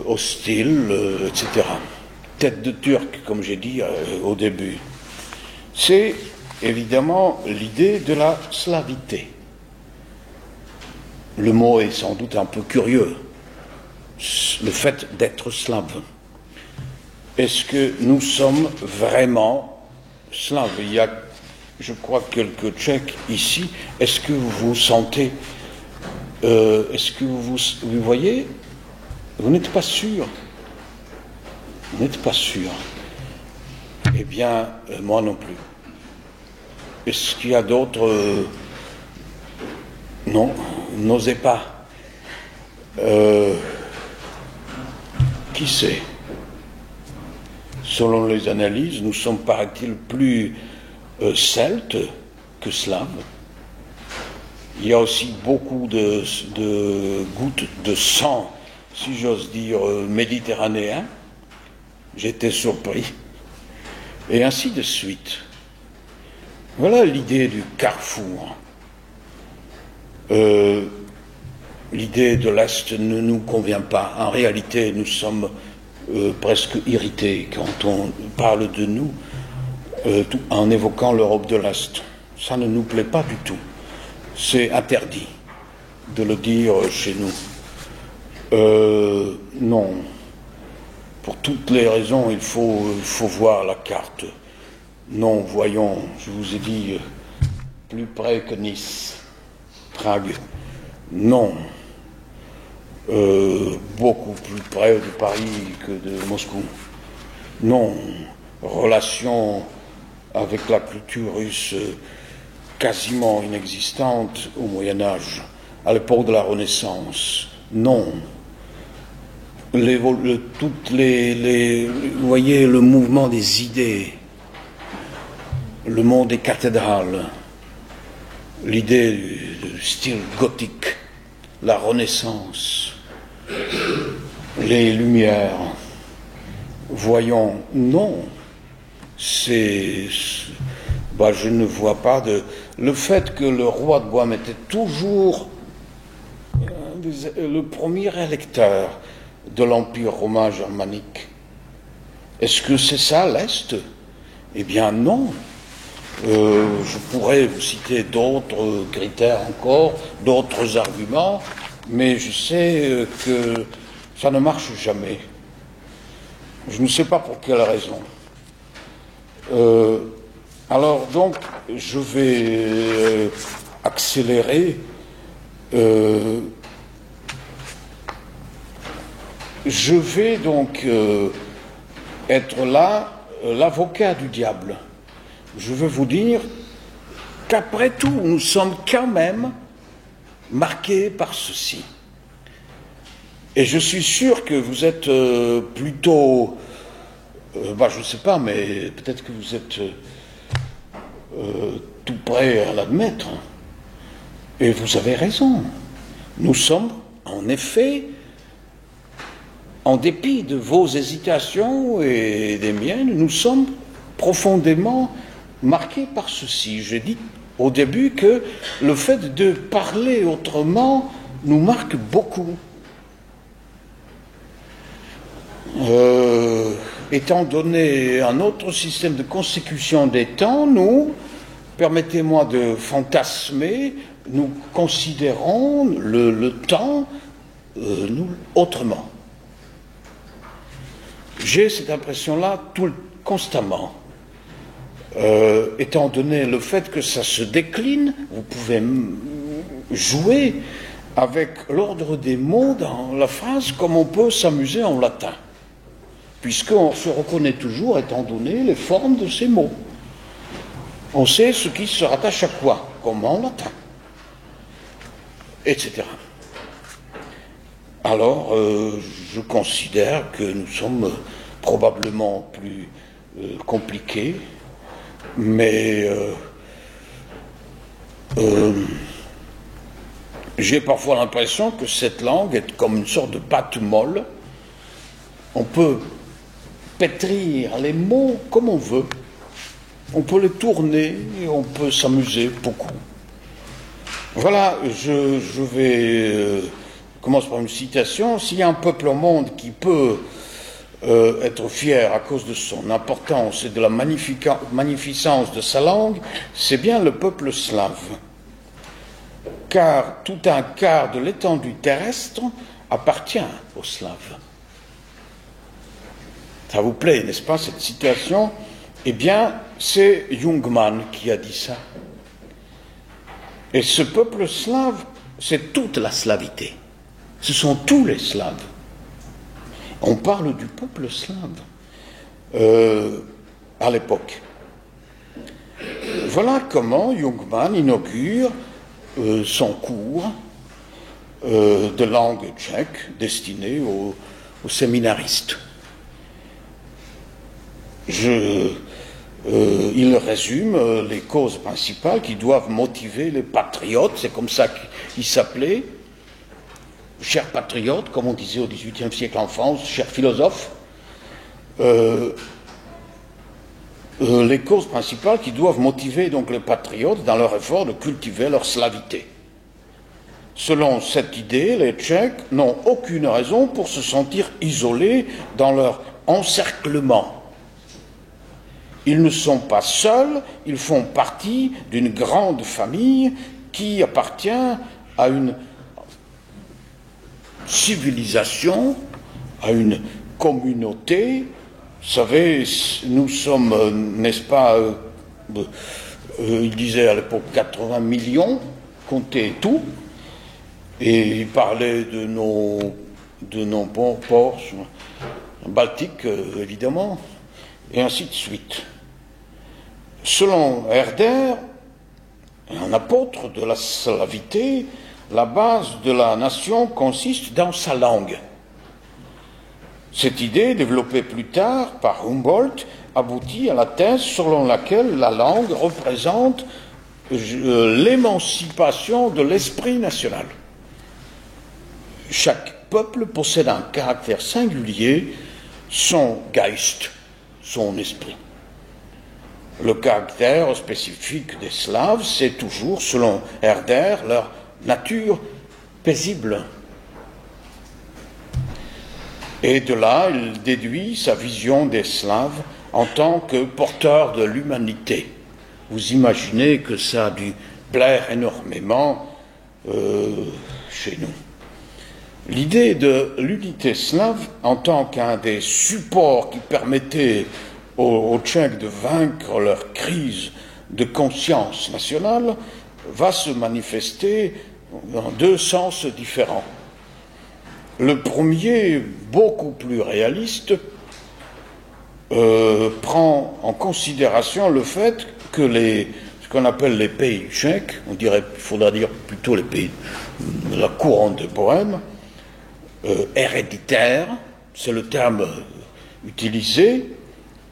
hostile, etc. Tête de Turc, comme j'ai dit au début. C'est évidemment l'idée de la slavité. Le mot est sans doute un peu curieux, le fait d'être slave. Est-ce que nous sommes vraiment slaves? Il y a, je crois, quelques Tchèques ici. Est-ce que vous vous sentez... est-ce que vous voyez? Vous n'êtes pas sûr. Vous n'êtes pas sûr. Eh bien, moi non plus. Est-ce qu'il y a d'autres... non, n'osez pas. Qui sait? Selon les analyses, nous sommes, paraît-il, plus celtes que slaves. Il y a aussi beaucoup de gouttes de sang, si j'ose dire, méditerranéen. J'étais surpris. Et ainsi de suite. Voilà l'idée du carrefour. L'idée de l'Est ne nous convient pas. En réalité, nous sommes presque irrités quand on parle de nous en évoquant l'Europe de l'Est. Ça ne nous plaît pas du tout. C'est interdit de le dire chez nous. Non. Pour toutes les raisons, il faut voir la carte. Non, voyons, je vous ai dit, plus près que Nice, Prague. Non. Beaucoup plus près de Paris que de Moscou. Non. Relation avec la culture russe quasiment inexistante au Moyen-Âge, à l'époque de la Renaissance. Non. Vous voyez le mouvement des idées, le monde des cathédrales, l'idée du style gothique, la Renaissance, les Lumières. Voyons, non, je ne vois pas de... Le fait que le roi de Bohême était toujours le premier électeur de l'Empire romain germanique, est-ce que c'est ça l'Est? Eh bien non. Je pourrais vous citer d'autres critères encore, d'autres arguments, mais je sais que ça ne marche jamais. Je ne sais pas pour quelle raison. Alors donc, je vais accélérer. Je vais donc être là, l'avocat du diable. Je veux vous dire qu'après tout, nous sommes quand même marqués par ceci. Et je suis sûr que vous êtes plutôt... je ne sais pas, mais peut-être que vous êtes tout prêt à l'admettre. Et vous avez raison. Nous sommes, en effet, en dépit de vos hésitations et des miennes, nous sommes profondément marqués par ceci. J'ai dit au début que le fait de parler autrement nous marque beaucoup. Étant donné un autre système de consécution des temps, nous, permettez-moi de fantasmer, nous considérons le temps autrement. J'ai cette impression-là constamment. Étant donné le fait que ça se décline, vous pouvez jouer avec l'ordre des mots dans la phrase comme on peut s'amuser en latin, puisqu'on se reconnaît toujours étant donné les formes de ces mots. On sait ce qui se rattache à quoi, comme en latin, etc. Alors, je considère que nous sommes probablement plus compliqués, mais j'ai parfois l'impression que cette langue est comme une sorte de pâte molle. On peut pétrir les mots comme on veut. On peut les tourner et on peut s'amuser beaucoup. Voilà, je vais... commence par une citation. S'il y a un peuple au monde qui peut être fier à cause de son importance et de la magnificence de sa langue, c'est bien le peuple slave. Car tout un quart de l'étendue terrestre appartient aux Slaves. Ça vous plaît, n'est-ce pas, cette citation? Eh bien, c'est Jungmann qui a dit ça. Et ce peuple slave, c'est toute la slavité. Ce sont tous les Slaves. On parle du peuple slave à l'époque. Voilà comment Jungmann inaugure son cours de langue tchèque destinée aux séminaristes. Il résume les causes principales qui doivent motiver les patriotes, c'est comme ça qu'ils s'appelaient, chers patriotes, comme on disait au XVIIIe siècle en France, chers philosophes, les causes principales qui doivent motiver donc les patriotes dans leur effort de cultiver leur slavité. Selon cette idée, les Tchèques n'ont aucune raison pour se sentir isolés dans leur encerclement. Ils ne sont pas seuls, ils font partie d'une grande famille qui appartient à une civilisation, à une communauté. Vous savez, nous sommes, n'est-ce pas, il disait à l'époque 80 millions, comptez tout, et il parlait de nos ports baltiques, évidemment, et ainsi de suite. Selon Herder, un apôtre de la slavité, la base de la nation consiste dans sa langue. Cette idée, développée plus tard par Humboldt, aboutit à la thèse selon laquelle la langue représente l'émancipation de l'esprit national. Chaque peuple possède un caractère singulier, son Geist, son esprit. Le caractère spécifique des Slaves, c'est toujours, selon Herder, leur nature paisible. Et de là, il déduit sa vision des Slaves en tant que porteurs de l'humanité. Vous imaginez que ça a dû plaire énormément chez nous. L'idée de l'unité slave en tant qu'un des supports qui permettait aux Tchèques de vaincre leur crise de conscience nationale va se manifester dans deux sens différents. Le premier, beaucoup plus réaliste, prend en considération le fait que ce qu'on appelle les pays tchèques, il faudra dire plutôt les pays de la couronne de Bohême, héréditaires, c'est le terme utilisé,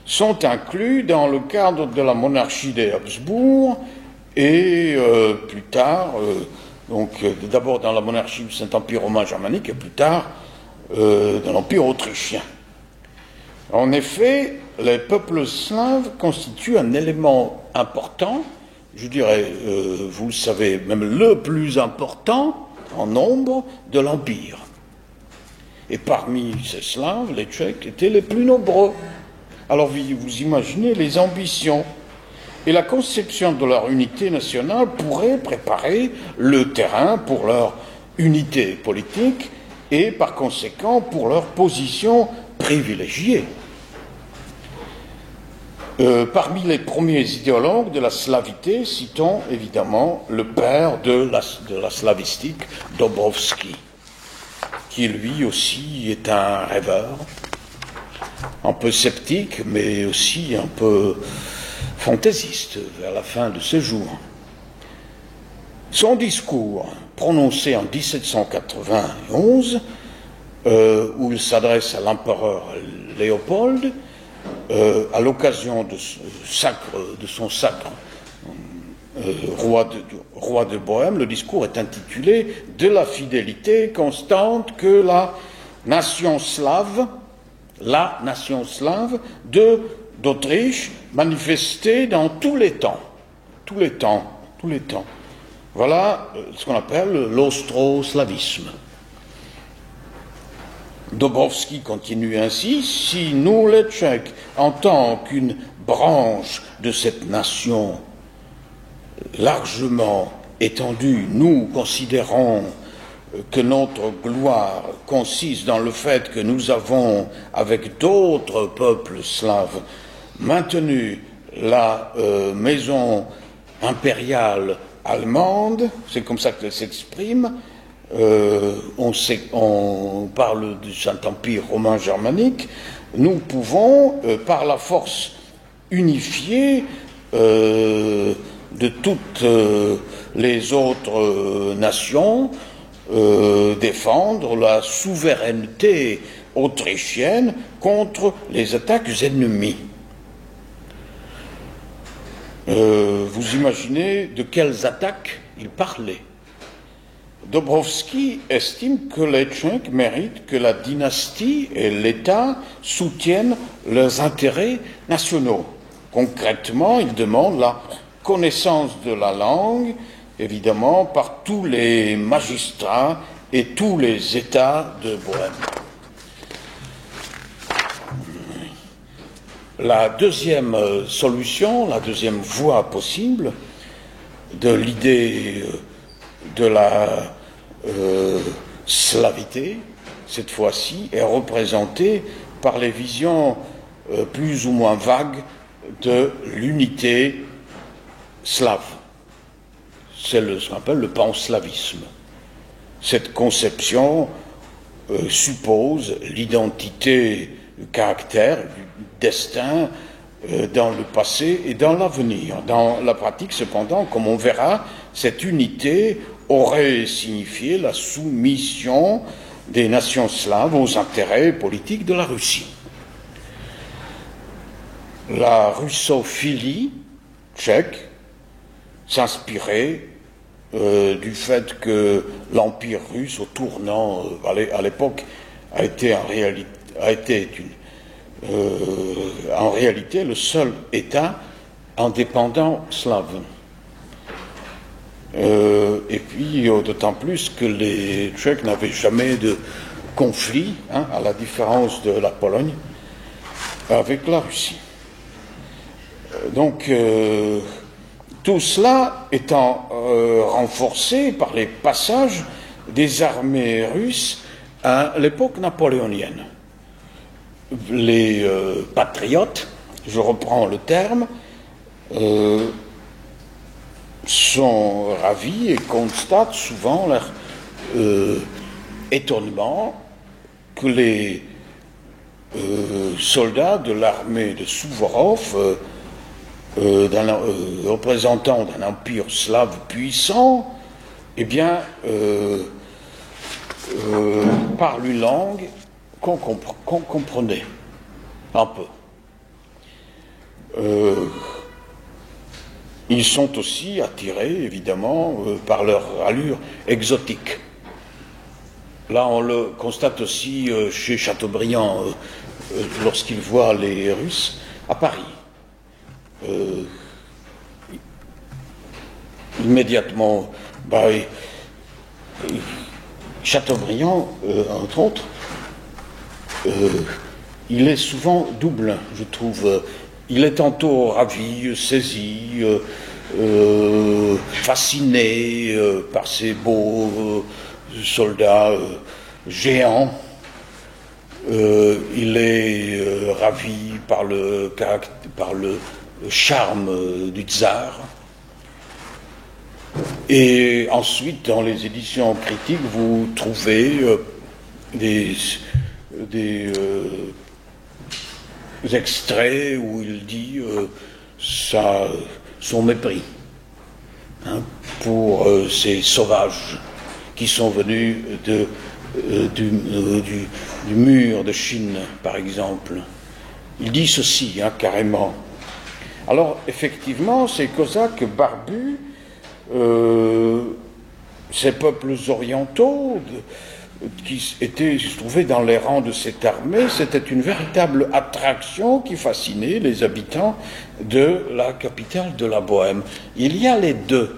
sont inclus dans le cadre de la monarchie des Habsbourg et plus tard, d'abord dans la monarchie du Saint-Empire romain germanique et plus tard dans l'Empire autrichien. En effet, les peuples slaves constituent un élément important, je dirais, vous le savez, même le plus important en nombre de l'Empire. Et parmi ces Slaves, les Tchèques étaient les plus nombreux. Alors vous imaginez les ambitions. Et la conception de leur unité nationale pourrait préparer le terrain pour leur unité politique et par conséquent pour leur position privilégiée. Parmi les premiers idéologues de la slavité, citons évidemment le père de la slavistique, Dobrovský, qui lui aussi est un rêveur, un peu sceptique, mais aussi un peu fantaisiste vers la fin de ses jours. Son discours, prononcé en 1791, où il s'adresse à l'empereur Léopold, à l'occasion de son sacre roi de Bohême, le discours est intitulé « De la fidélité constante que la nation slave d'Autriche manifestait dans tous les temps. » Tous les temps. Voilà ce qu'on appelle l'austroslavisme. Dobrovský continue ainsi: si nous les Tchèques, en tant qu'une branche de cette nation largement étendue, nous considérons que notre gloire consiste dans le fait que nous avons, avec d'autres peuples slaves, maintenu la maison impériale allemande, c'est comme ça qu'elle s'exprime. On parle du Saint-Empire romain germanique, nous pouvons, par la force unifiée de toutes les autres nations, défendre la souveraineté autrichienne contre les attaques ennemies. Vous imaginez de quelles attaques il parlait. Dąbrowski estime que les Tchèques méritent que la dynastie et l'État soutiennent leurs intérêts nationaux. Concrètement, il demande la connaissance de la langue, évidemment, par tous les magistrats et tous les États de Bohême. La deuxième solution, la deuxième voie possible de l'idée de la slavité, cette fois-ci, est représentée par les visions plus ou moins vagues de l'unité slave. C'est ce qu'on appelle le panslavisme. Cette conception suppose l'identité du caractère, du destin dans le passé et dans l'avenir. Dans la pratique, cependant, comme on verra, cette unité aurait signifié la soumission des nations slaves aux intérêts politiques de la Russie. La russophilie tchèque s'inspirait du fait que l'Empire russe, au tournant, à l'époque, a été en réalité le seul État indépendant slave. Et puis, d'autant plus que les Tchèques n'avaient jamais de conflit, à la différence de la Pologne, avec la Russie. Donc, tout cela étant renforcé par les passages des armées russes à l'époque napoléonienne. Les patriotes, je reprends le terme, sont ravis et constatent souvent leur étonnement que les soldats de l'armée de Souvorov, représentant d'un empire slave puissant, eh bien, parlent une langue qu'on comprenait un peu. Ils sont aussi attirés, évidemment, par leur allure exotique. Là, on le constate aussi chez Chateaubriand, lorsqu'il voit les Russes à Paris. Immédiatement, Chateaubriand, entre autres, il est souvent double, je trouve. Il est tantôt ravi, saisi, fasciné par ces beaux soldats géants. Il est ravi par le charme du tsar. Et ensuite, dans les éditions critiques, vous trouvez des extraits où il dit son mépris pour ces sauvages qui sont venus du mur de Chine, par exemple. Il dit ceci, carrément. Alors, effectivement, ces Cosaques barbus, ces peuples orientaux qui se trouvaient dans les rangs de cette armée, c'était une véritable attraction qui fascinait les habitants de la capitale de la Bohême. Il y a les deux.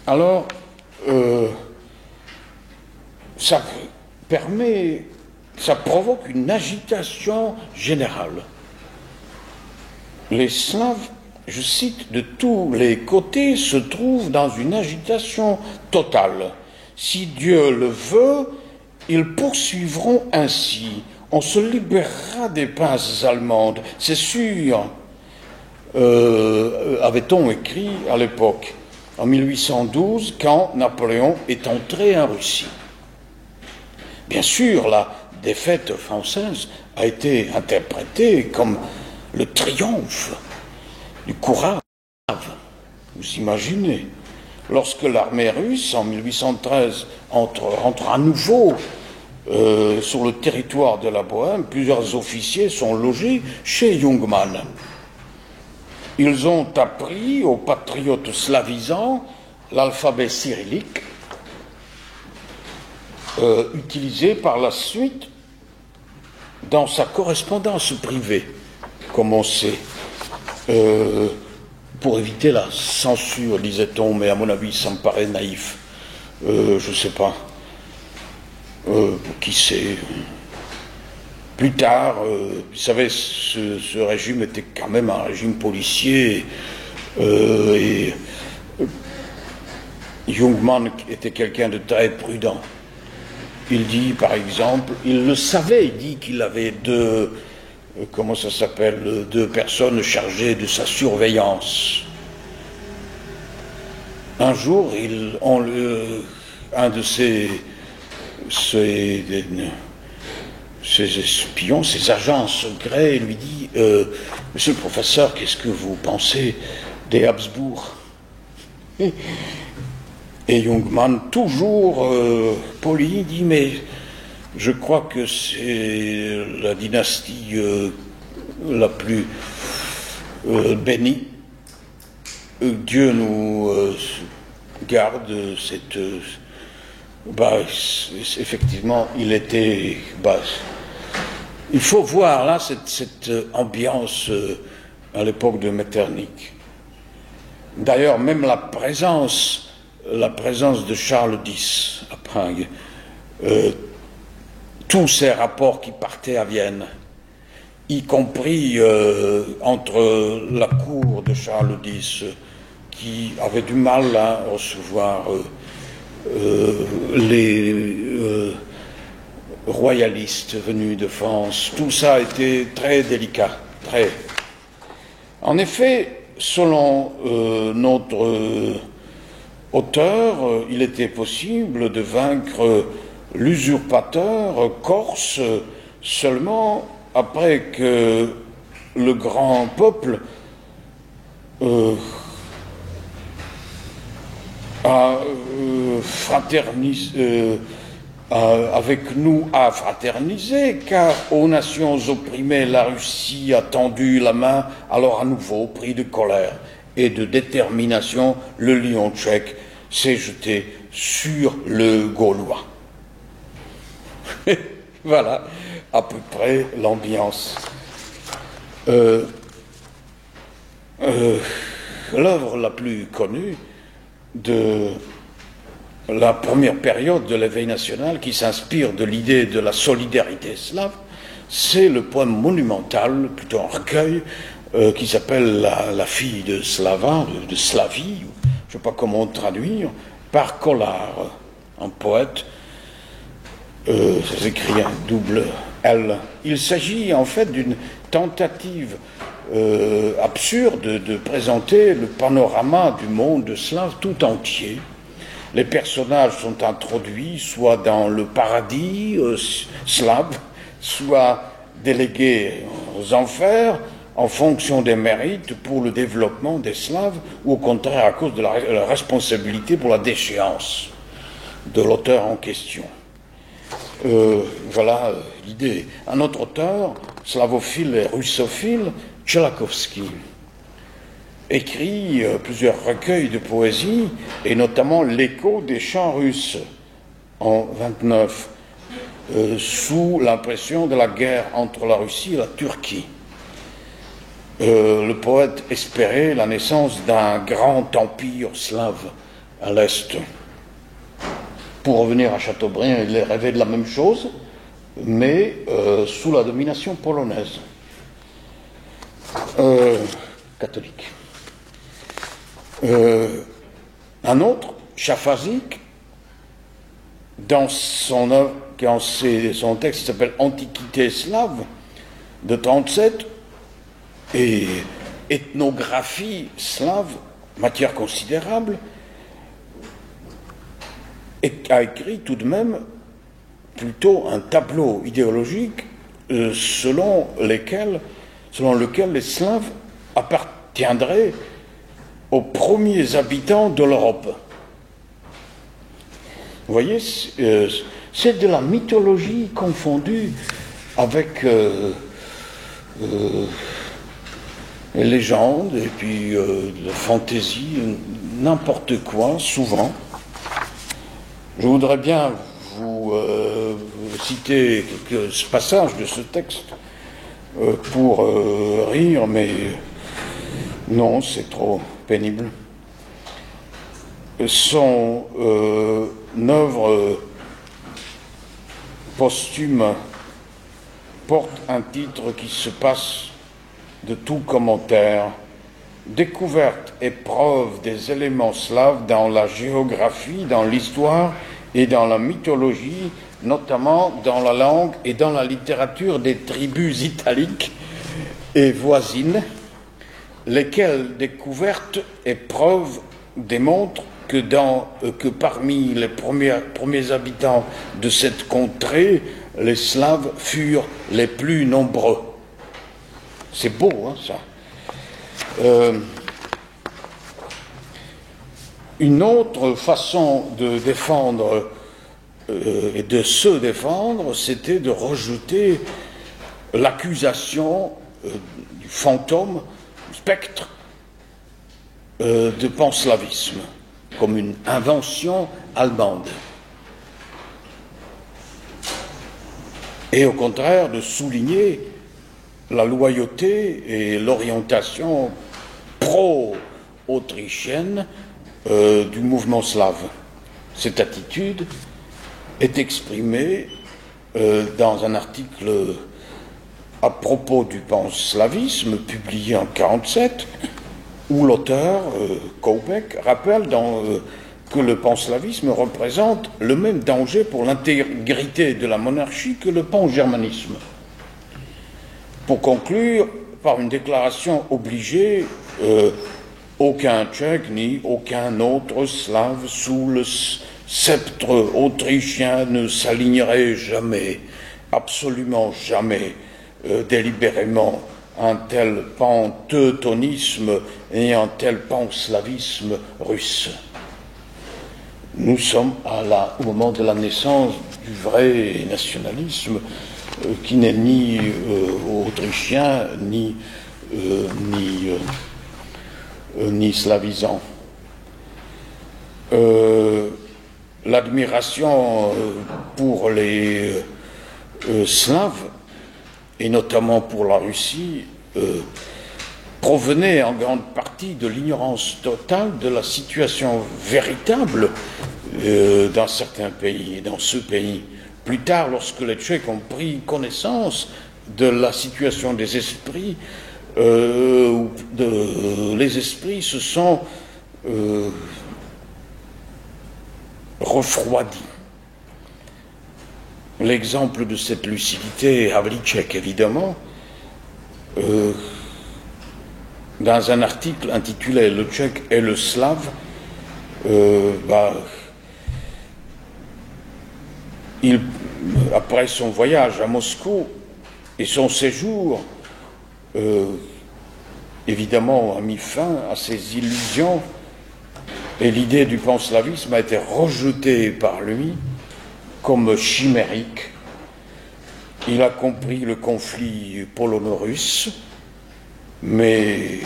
Alors, ça provoque une agitation générale. Les Slaves, je cite, de tous les côtés se trouvent dans une agitation totale. Si Dieu le veut, ils poursuivront ainsi. On se libérera des pinces allemandes, c'est sûr, avait-on écrit à l'époque, en 1812, quand Napoléon est entré en Russie. Bien sûr, la défaite française a été interprétée comme le triomphe du courage Vous imaginez, lorsque l'armée russe, en 1813, entre à nouveau sur le territoire de la Bohême, plusieurs officiers sont logés chez Jungmann. Ils ont appris aux patriotes slavisants l'alphabet cyrillique, utilisé par la suite dans sa correspondance privée, comme on sait, pour éviter la censure, disait-on, mais à mon avis, ça me paraît naïf. Je ne sais pas. Qui sait. Plus tard, vous savez, ce régime était quand même un régime policier, et Jungmann était quelqu'un de très prudent. Il dit, par exemple, il le savait, il dit qu'il avait deux personnes chargées de sa surveillance. Un jour, un de ses espions, ses agents secrets, lui dit « Monsieur le professeur, qu'est-ce que vous pensez des Habsbourg ?» Et Jungmann, toujours poli, dit « Mais je crois que c'est la dynastie la plus bénie. Dieu nous garde cette... » effectivement, il faut voir là cette ambiance à l'époque de Metternich. D'ailleurs, même la présence de Charles X à Prague, tous ces rapports qui partaient à Vienne, y compris entre la cour de Charles X, qui avait du mal à recevoir les royalistes venus de France, tout ça a été très délicat, très. En effet, selon notre auteur, il était possible de vaincre l'usurpateur corse seulement après que le grand peuple avec nous a fraternisé, car aux nations opprimées, la Russie a tendu la main, alors à nouveau, pris de colère et de détermination, le lion tchèque s'est jeté sur le Gaulois. Voilà à peu près l'ambiance. L'œuvre la plus connue de la première période de l'éveil national, qui s'inspire de l'idée de la solidarité slave, c'est le poème monumental, plutôt un recueil, qui s'appelle la fille de Slava, de Slavie, je ne sais pas comment traduire, par Kollár, un poète, ça s'écrit un double L. Il s'agit en fait d'une tentative absurde de présenter le panorama du monde slave tout entier. Les personnages sont introduits soit dans le paradis slave, soit délégués aux enfers en fonction des mérites pour le développement des Slaves, ou au contraire à cause de la responsabilité pour la déchéance de l'auteur en question. Voilà l'idée. Un autre auteur, slavophile et russophile, Tchaikovsky, écrit plusieurs recueils de poésie, et notamment l'écho des chants russes en 1929, sous l'impression de la guerre entre la Russie et la Turquie. Le poète espérait la naissance d'un grand empire slave à l'Est. Pour revenir à Chateaubriand, il rêvait de la même chose, mais sous la domination polonaise, catholique. Un autre, Chafazik, dans son œuvre, son texte s'appelle Antiquité slave, de 1937, et ethnographie slave, matière considérable, et a écrit tout de même plutôt un tableau idéologique selon lequel les Slaves appartiendraient aux premiers habitants de l'Europe. Vous voyez, c'est de la mythologie confondue avec les légendes et puis la fantaisie, n'importe quoi, souvent. Je voudrais bien vous citer quelques passages de ce texte pour rire, mais non, c'est trop pénible. Son œuvre posthume porte un titre qui se passe de tout commentaire: découverte et preuve des éléments slaves dans la géographie, dans l'histoire et dans la mythologie, notamment dans la langue et dans la littérature des tribus italiques et voisines, lesquelles découvertes et preuves démontrent que parmi les premiers habitants de cette contrée, les Slaves furent les plus nombreux. C'est beau, hein, ça. Une autre façon de défendre et de se défendre, c'était de rejeter l'accusation du fantôme, du spectre de panslavisme, comme une invention allemande. Et au contraire, de souligner la loyauté et l'orientation pro-autrichienne du mouvement slave. Cette attitude est exprimée dans un article à propos du panslavisme publié en 1947, où l'auteur, Kaubeck, rappelle que le panslavisme représente le même danger pour l'intégrité de la monarchie que le pangermanisme. Pour conclure par une déclaration obligée, aucun Tchèque ni aucun autre Slave sous le sceptre autrichien ne s'alignerait jamais, absolument jamais, délibérément, un tel pan-teutonisme et un tel panslavisme russe. Nous sommes au moment de la naissance du vrai nationalisme qui n'est ni autrichien ni slavisant. L'admiration pour les Slaves, et notamment pour la Russie, provenait en grande partie de l'ignorance totale de la situation véritable dans certains pays, dans ce pays. Plus tard, lorsque les Tchèques ont pris connaissance de la situation des esprits, les esprits se sont refroidis. L'exemple de cette lucidité est Havlíček, évidemment, dans un article intitulé « Le Tchèque et le Slave », après son voyage à Moscou et son séjour, évidemment, a mis fin à ses illusions et l'idée du panslavisme a été rejetée par lui comme chimérique. Il a compris le conflit polono-russe, mais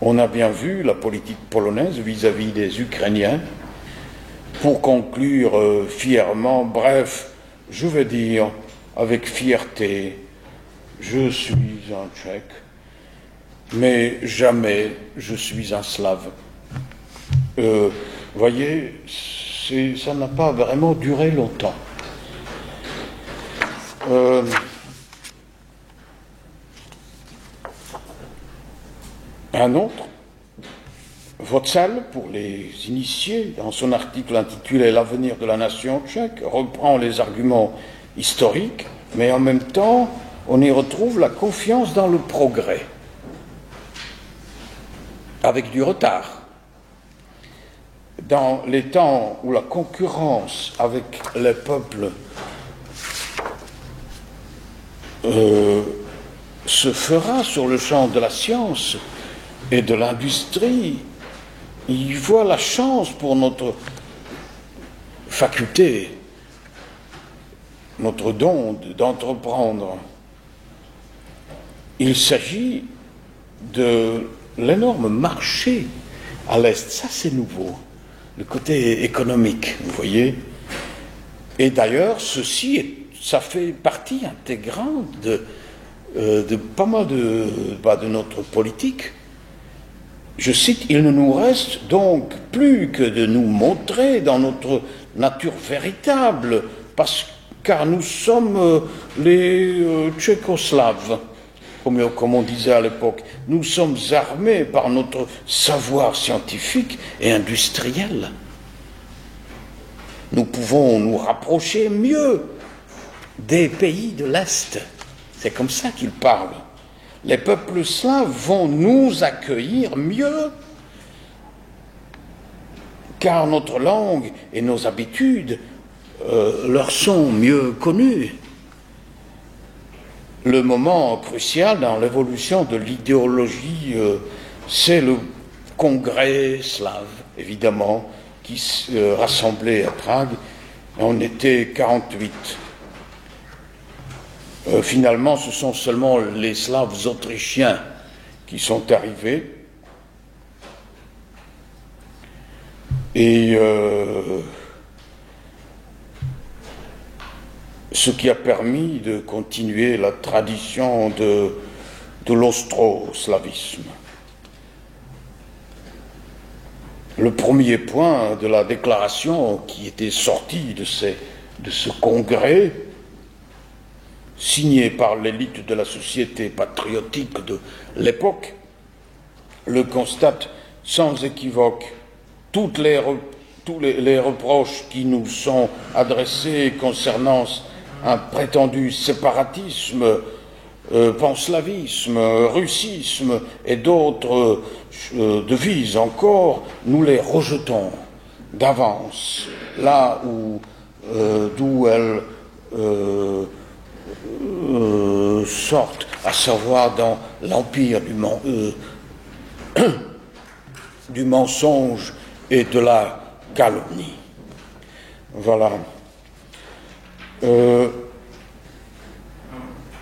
on a bien vu la politique polonaise vis-à-vis des Ukrainiens. Pour conclure fièrement, bref, je vais dire avec fierté, je suis un Tchèque, mais jamais je suis un Slave. Voyez, ça n'a pas vraiment duré longtemps. Un autre, Wojtal, pour les initiés, dans son article intitulé « L'avenir de la nation tchèque », reprend les arguments historiques, mais en même temps, on y retrouve la confiance dans le progrès, avec du retard. Dans les temps où la concurrence avec les peuples se fera sur le champ de la science, et de l'industrie, il voit la chance pour notre faculté, notre don d'entreprendre. Il s'agit de l'énorme marché à l'Est. Ça, c'est nouveau, le côté économique, vous voyez. Et d'ailleurs, ça fait partie intégrante de pas mal de notre politique. Je cite, « Il ne nous reste donc plus que de nous montrer dans notre nature véritable, car nous sommes les Tchécoslaves, comme on disait à l'époque. Nous sommes armés par notre savoir scientifique et industriel. Nous pouvons nous rapprocher mieux des pays de l'Est. » C'est comme ça qu'il parle. Les peuples slaves vont nous accueillir mieux, car notre langue et nos habitudes leur sont mieux connues. Le moment crucial dans l'évolution de l'idéologie, c'est le congrès slave, évidemment, qui se rassemblait à Prague en été 48. Finalement, ce sont seulement les Slaves autrichiens qui sont arrivés. Et ce qui a permis de continuer la tradition de l'austroslavisme. Le premier point de la déclaration qui était sorti de ce congrès, signé par l'élite de la société patriotique de l'époque, le constate sans équivoque. Tous les reproches qui nous sont adressés concernant un prétendu séparatisme, panslavisme, russisme et d'autres devises encore, nous les rejetons d'avance, là d'où elles sortent, à savoir dans l'empire du mensonge et de la calomnie. Voilà.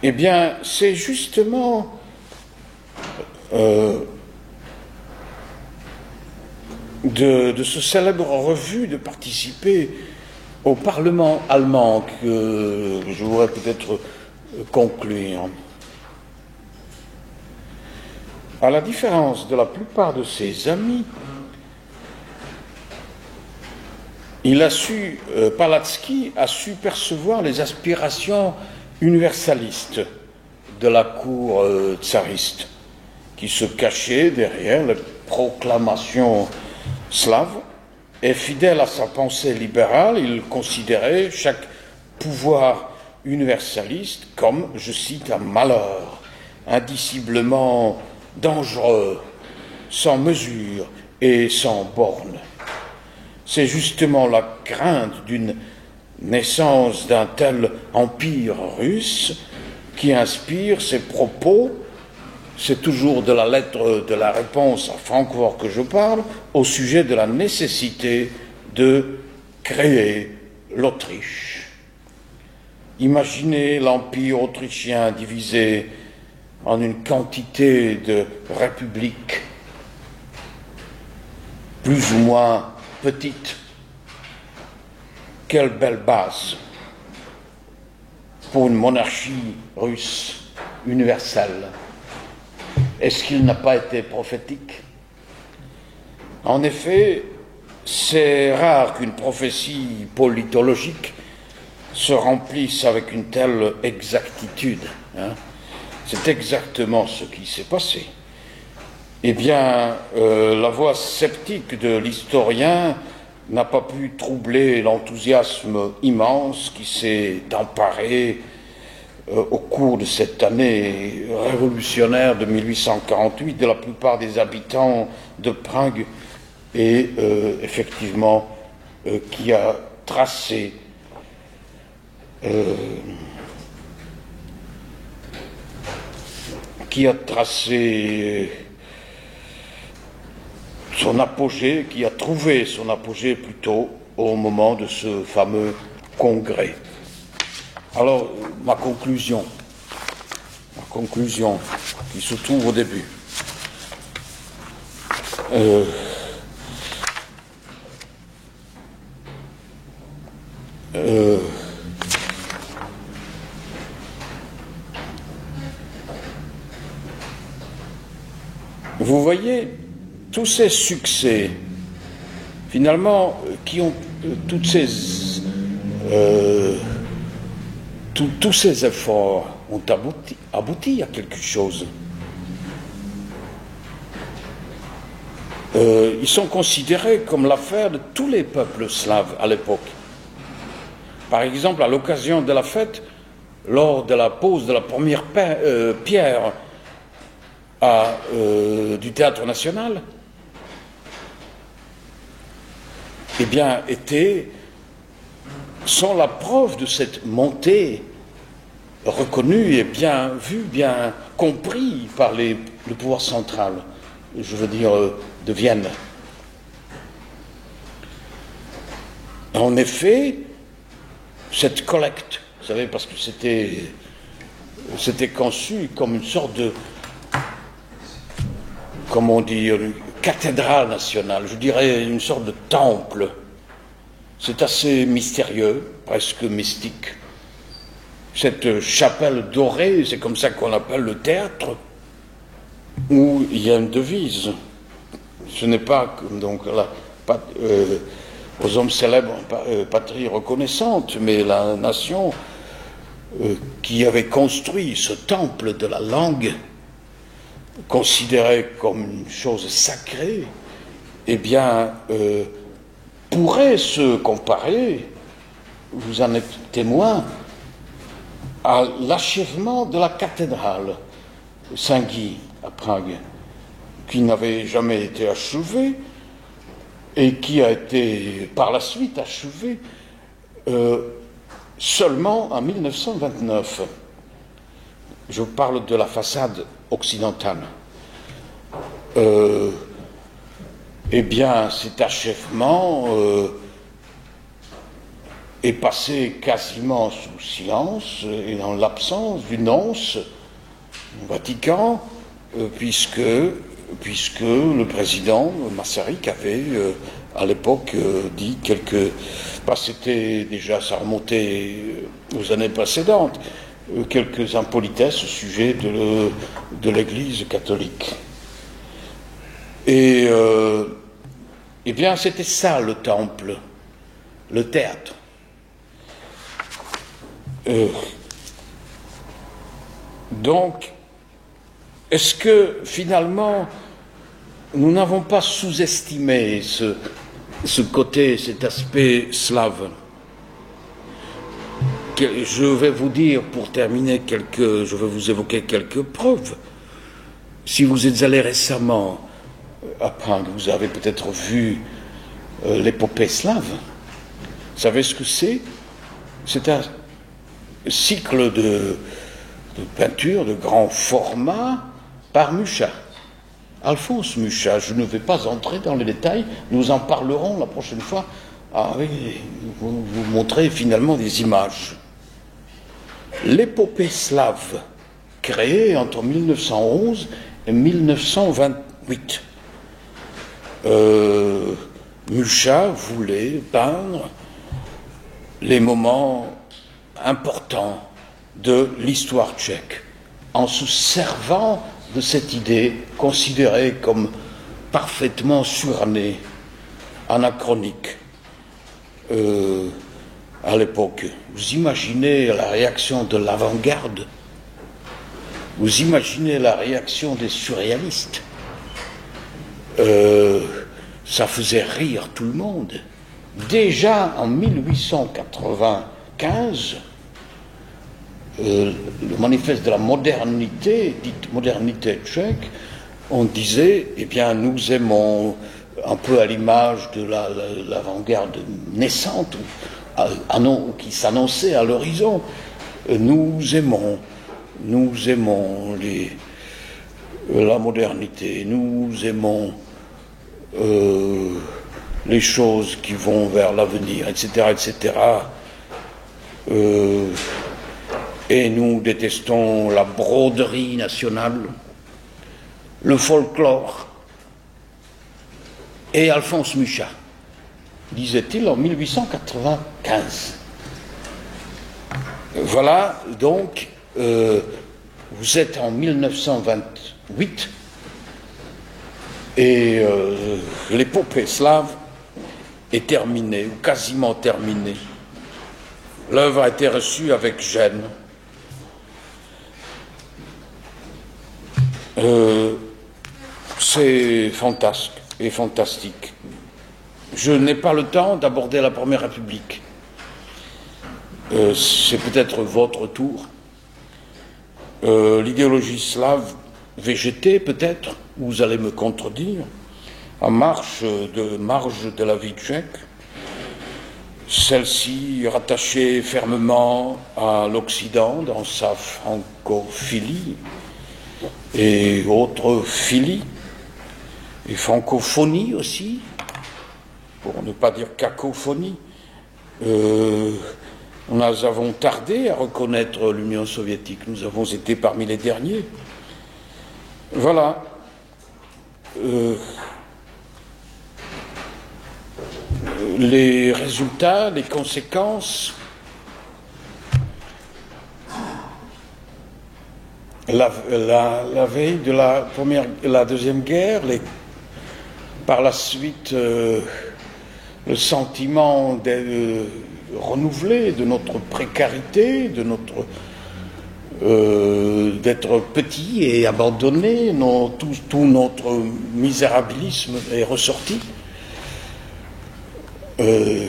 Eh bien, c'est justement de ce célèbre revue de participer au Parlement allemand que je voudrais peut-être conclure. À la différence de la plupart de ses amis, Palatsky a su percevoir les aspirations universalistes de la cour tsariste, qui se cachait derrière les proclamations slaves, et fidèle à sa pensée libérale, il considérait chaque pouvoir universaliste comme, je cite, un malheur, indiciblement dangereux, sans mesure et sans borne. C'est justement la crainte d'une naissance d'un tel empire russe qui inspire ses propos. C'est toujours de la lettre de la réponse à Francfort que je parle, au sujet de la nécessité de créer l'Autriche. Imaginez l'empire autrichien divisé en une quantité de républiques plus ou moins petites. Quelle belle base pour une monarchie russe universelle. Est-ce qu'il n'a pas été prophétique? En effet, c'est rare qu'une prophétie politologique se remplisse avec une telle exactitude. C'est exactement ce qui s'est passé. Eh bien, la voix sceptique de l'historien n'a pas pu troubler l'enthousiasme immense qui s'est emparé au cours de cette année révolutionnaire de 1848 de la plupart des habitants de Prague et effectivement qui a tracé son apogée, qui a trouvé son apogée plutôt au moment de ce fameux congrès. Alors, ma conclusion qui se trouve au début. Vous voyez, tous ces succès, finalement, qui ont tous ces efforts ont abouti à quelque chose. Ils sont considérés comme l'affaire de tous les peuples slaves à l'époque. Par exemple, à l'occasion de la fête, lors de la pose de la première pierre du Théâtre National, eh bien, sont la preuve de cette montée reconnue et bien vue, bien compris par le pouvoir central, je veux dire de Vienne. En effet, cette collecte, vous savez, parce que c'était conçu comme une sorte de, comment dire, une cathédrale nationale, je dirais une sorte de temple. C'est assez mystérieux, presque mystique. Cette chapelle dorée, c'est comme ça qu'on appelle le théâtre, où il y a une devise. Ce n'est pas donc aux hommes célèbres, patrie reconnaissante, mais la nation qui avait construit ce temple de la langue, considéré comme une chose sacrée, eh bien, pourrait se comparer, vous en êtes témoin, à l'achèvement de la cathédrale Saint-Guy à Prague, qui n'avait jamais été achevée et qui a été par la suite achevée seulement en 1929. Je parle de la façade occidentale. Eh bien, cet achèvement est passé quasiment sous silence et en l'absence du nonce au Vatican, puisque le président Masaryk avait à l'époque dit c'était déjà, ça remontait aux années précédentes, quelques impolitesses au sujet de l'Église catholique. Et eh bien, c'était ça le temple, le théâtre. Donc, est-ce que finalement, nous n'avons pas sous-estimé ce côté, cet aspect slave? Je vais vous dire, pour terminer, je vais vous évoquer quelques preuves. Si vous êtes allé récemment à Prague, vous avez peut-être vu l'épopée slave. Vous savez ce que c'est? C'est un cycle de peinture de grand format par Mucha. Alphonse Mucha, je ne vais pas entrer dans les détails, nous en parlerons la prochaine fois. Vous montrer finalement des images. L'épopée slave, créée entre 1911 et 1928. Mucha voulait peindre les moments importants de l'histoire tchèque, en se servant de cette idée considérée comme parfaitement surannée, anachronique à l'époque. Vous imaginez la réaction de l'avant-garde, vous imaginez la réaction des surréalistes, ça faisait rire tout le monde. Déjà en 1895, le manifeste de la modernité, dite modernité tchèque, on disait, eh bien, nous aimons, un peu à l'image de l'avant-garde naissante, qui s'annonçait à l'horizon, nous aimons la modernité, nous aimons les choses qui vont vers l'avenir, etc., etc. Et nous détestons la broderie nationale, le folklore. Et Alphonse Mucha, disait-il en 1895. Voilà, donc, vous êtes en 1928 et l'épopée slave est terminée, ou quasiment terminée. L'œuvre a été reçue avec gêne. C'est fantasque et fantastique. Je n'ai pas le temps d'aborder la Première République. C'est peut-être votre tour. L'idéologie slave végétée, peut-être, vous allez me contredire, en marge de la vie tchèque, celle-ci rattachée fermement à l'Occident dans sa francophilie et autres philies, et francophonie aussi, pour ne pas dire cacophonie. Nous avons tardé à reconnaître l'Union soviétique, nous avons été parmi les derniers. Voilà. Les résultats, les conséquences, la veille de la Deuxième Guerre, par la suite le sentiment renouvelé de notre précarité, de d'être petit et abandonné, tout notre misérabilisme est ressorti. Que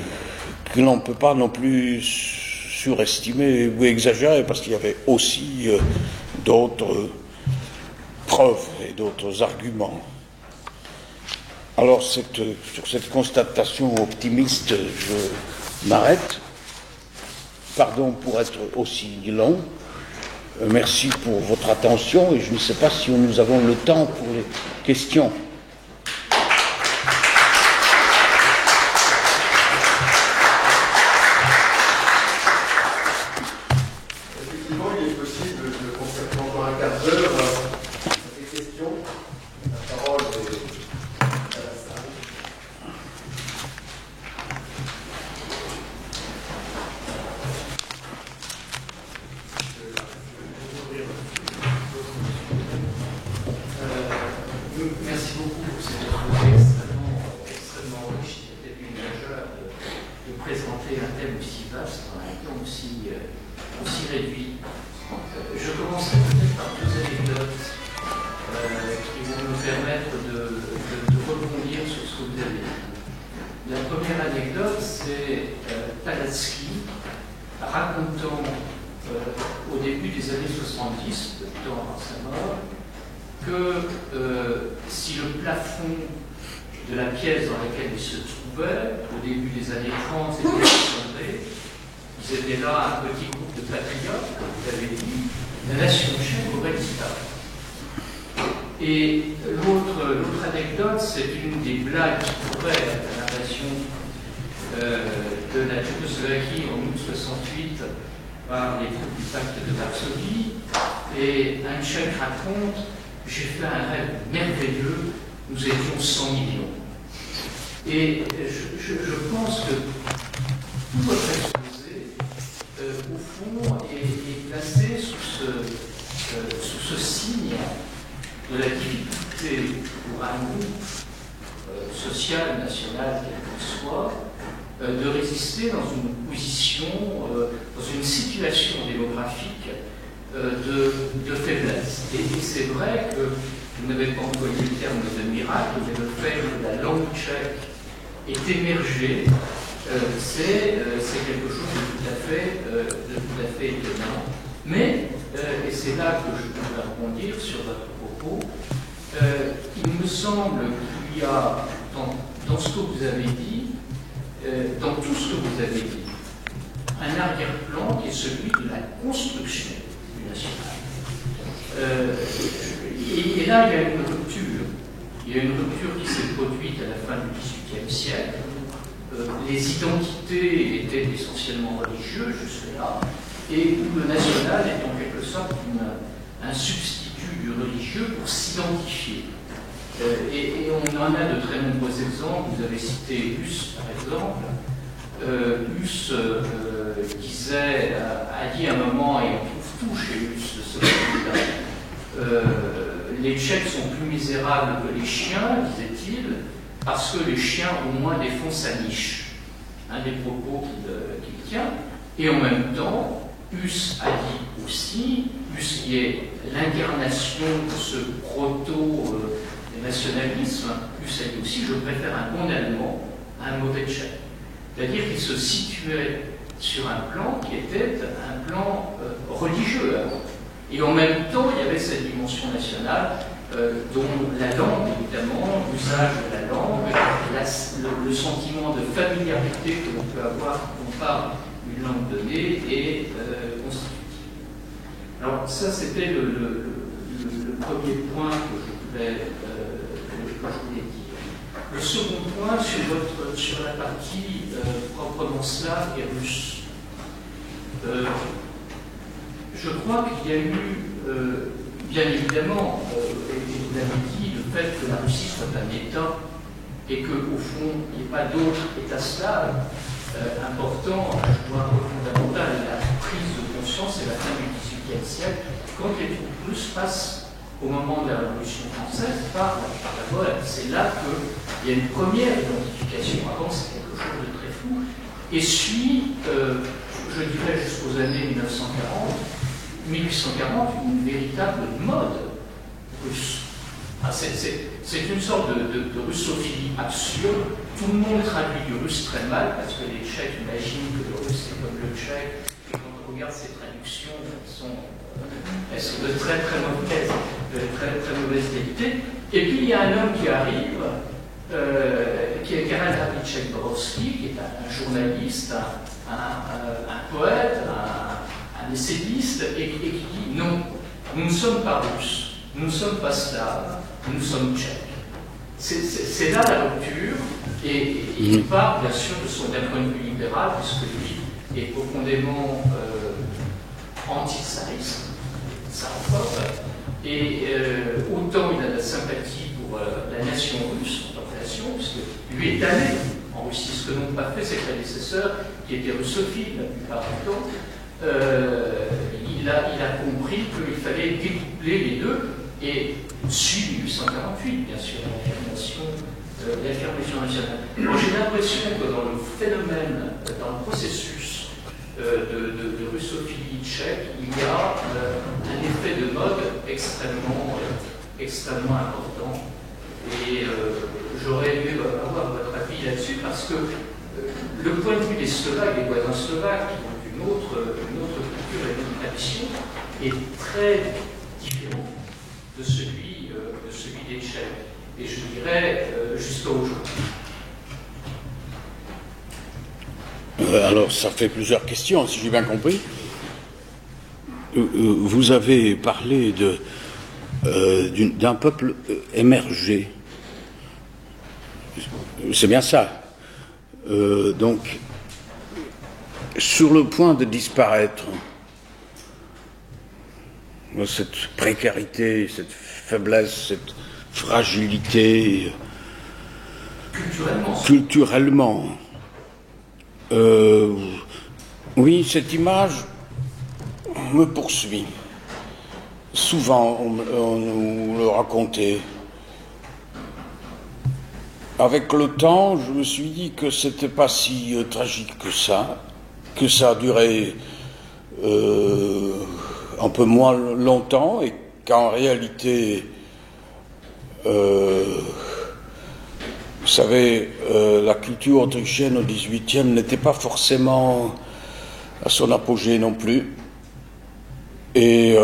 l'on ne peut pas non plus surestimer ou exagérer, parce qu'il y avait aussi d'autres preuves et d'autres arguments. Alors sur cette constatation optimiste, je m'arrête. Pardon pour être aussi long. Merci pour votre attention et je ne sais pas si nous avons le temps pour les questions. Il y a une rupture qui s'est produite à la fin du XVIIIe siècle. Les identités étaient essentiellement religieuses jusque-là, et où le national est en quelque sorte un substitut du religieux pour s'identifier. Et on en a de très nombreux exemples. Vous avez cité Huss, par exemple. Huss a dit à un moment, et on trouve tout chez Huss de ce point-là, les Tchèques sont plus misérables que les chiens, disait-il, parce que les chiens au moins défoncent sa niche. Un des propos qu'il tient. Et en même temps, Huss a dit aussi, Huss qui est l'incarnation de ce proto-nationalisme, Huss a dit aussi, je préfère un bon Allemand à un mauvais Tchèque. C'est-à-dire qu'il se situait sur un plan qui était un plan religieux. Et en même temps, il y avait cette dimension nationale dont la langue, évidemment, l'usage de la langue, le sentiment de familiarité que l'on peut avoir quand on parle une langue donnée est constitutif. Alors ça, c'était le premier point que je voulais dire. Le second point sur la partie proprement slave et russe. Je crois qu'il y a eu, bien évidemment, vous l'avez dit, le fait que la Russie soit un État et qu'au fond, il n'y ait pas d'autres États slaves importants, un joueur fondamental, la prise de conscience et la fin du XVIIIe siècle, quand les troupes russes passent au moment de la Révolution française par la Bohème. C'est là qu'il y a une première identification. Avant, c'est quelque chose de très flou. Et suit, je dirais jusqu'aux années 1840, une véritable mode russe. C'est une sorte de russophilie absurde. Tout le monde traduit du russe très mal, parce que les Tchèques imaginent que le russe est comme le tchèque. Et quand on regarde ces traductions, elles sont de très très mauvaises, qualité. Et puis il y a un homme qui arrive, qui est Karel Havlicek-Borovsky, qui est un journaliste, un poète, un essayiste, et qui dit non, nous ne sommes pas russes, nous ne sommes pas slaves, nous sommes tchèques. C'est là la rupture, et il part bien sûr de son point de vue libéral, puisque lui est profondément anti-tsariste, tsarophobe, et autant il a de la sympathie pour la nation russe en tant que nation, puisque lui est allé en Russie, ce que n'ont pas fait ses prédécesseurs, qui étaient russophiles la plupart du temps. Il a compris qu'il fallait découpler les deux, et suit 1848, bien sûr, l'affirmation nationale. Moi, j'ai l'impression que dans le phénomène, dans le processus de russophilie tchèque, il y a un effet de mode extrêmement important. Et j'aurais aimé avoir votre avis là-dessus, parce que le point de vue des Slovaques, des voisins slovaques, qui ont une autre culture et une tradition, est très différent de celui des Tchèques. Et je dirais jusqu'à aujourd'hui. Alors, ça fait plusieurs questions, si j'ai bien compris. Vous avez parlé d'un peuple émergé. C'est bien ça. Donc, sur le point de disparaître, cette précarité, cette faiblesse, cette fragilité culturellement. Oui, cette image me poursuit. Souvent, on nous le racontait. Avec le temps, je me suis dit que c'était pas si tragique que ça a duré un peu moins longtemps, et qu'en réalité, vous savez, la culture autrichienne au XVIIIe n'était pas forcément à son apogée non plus. Et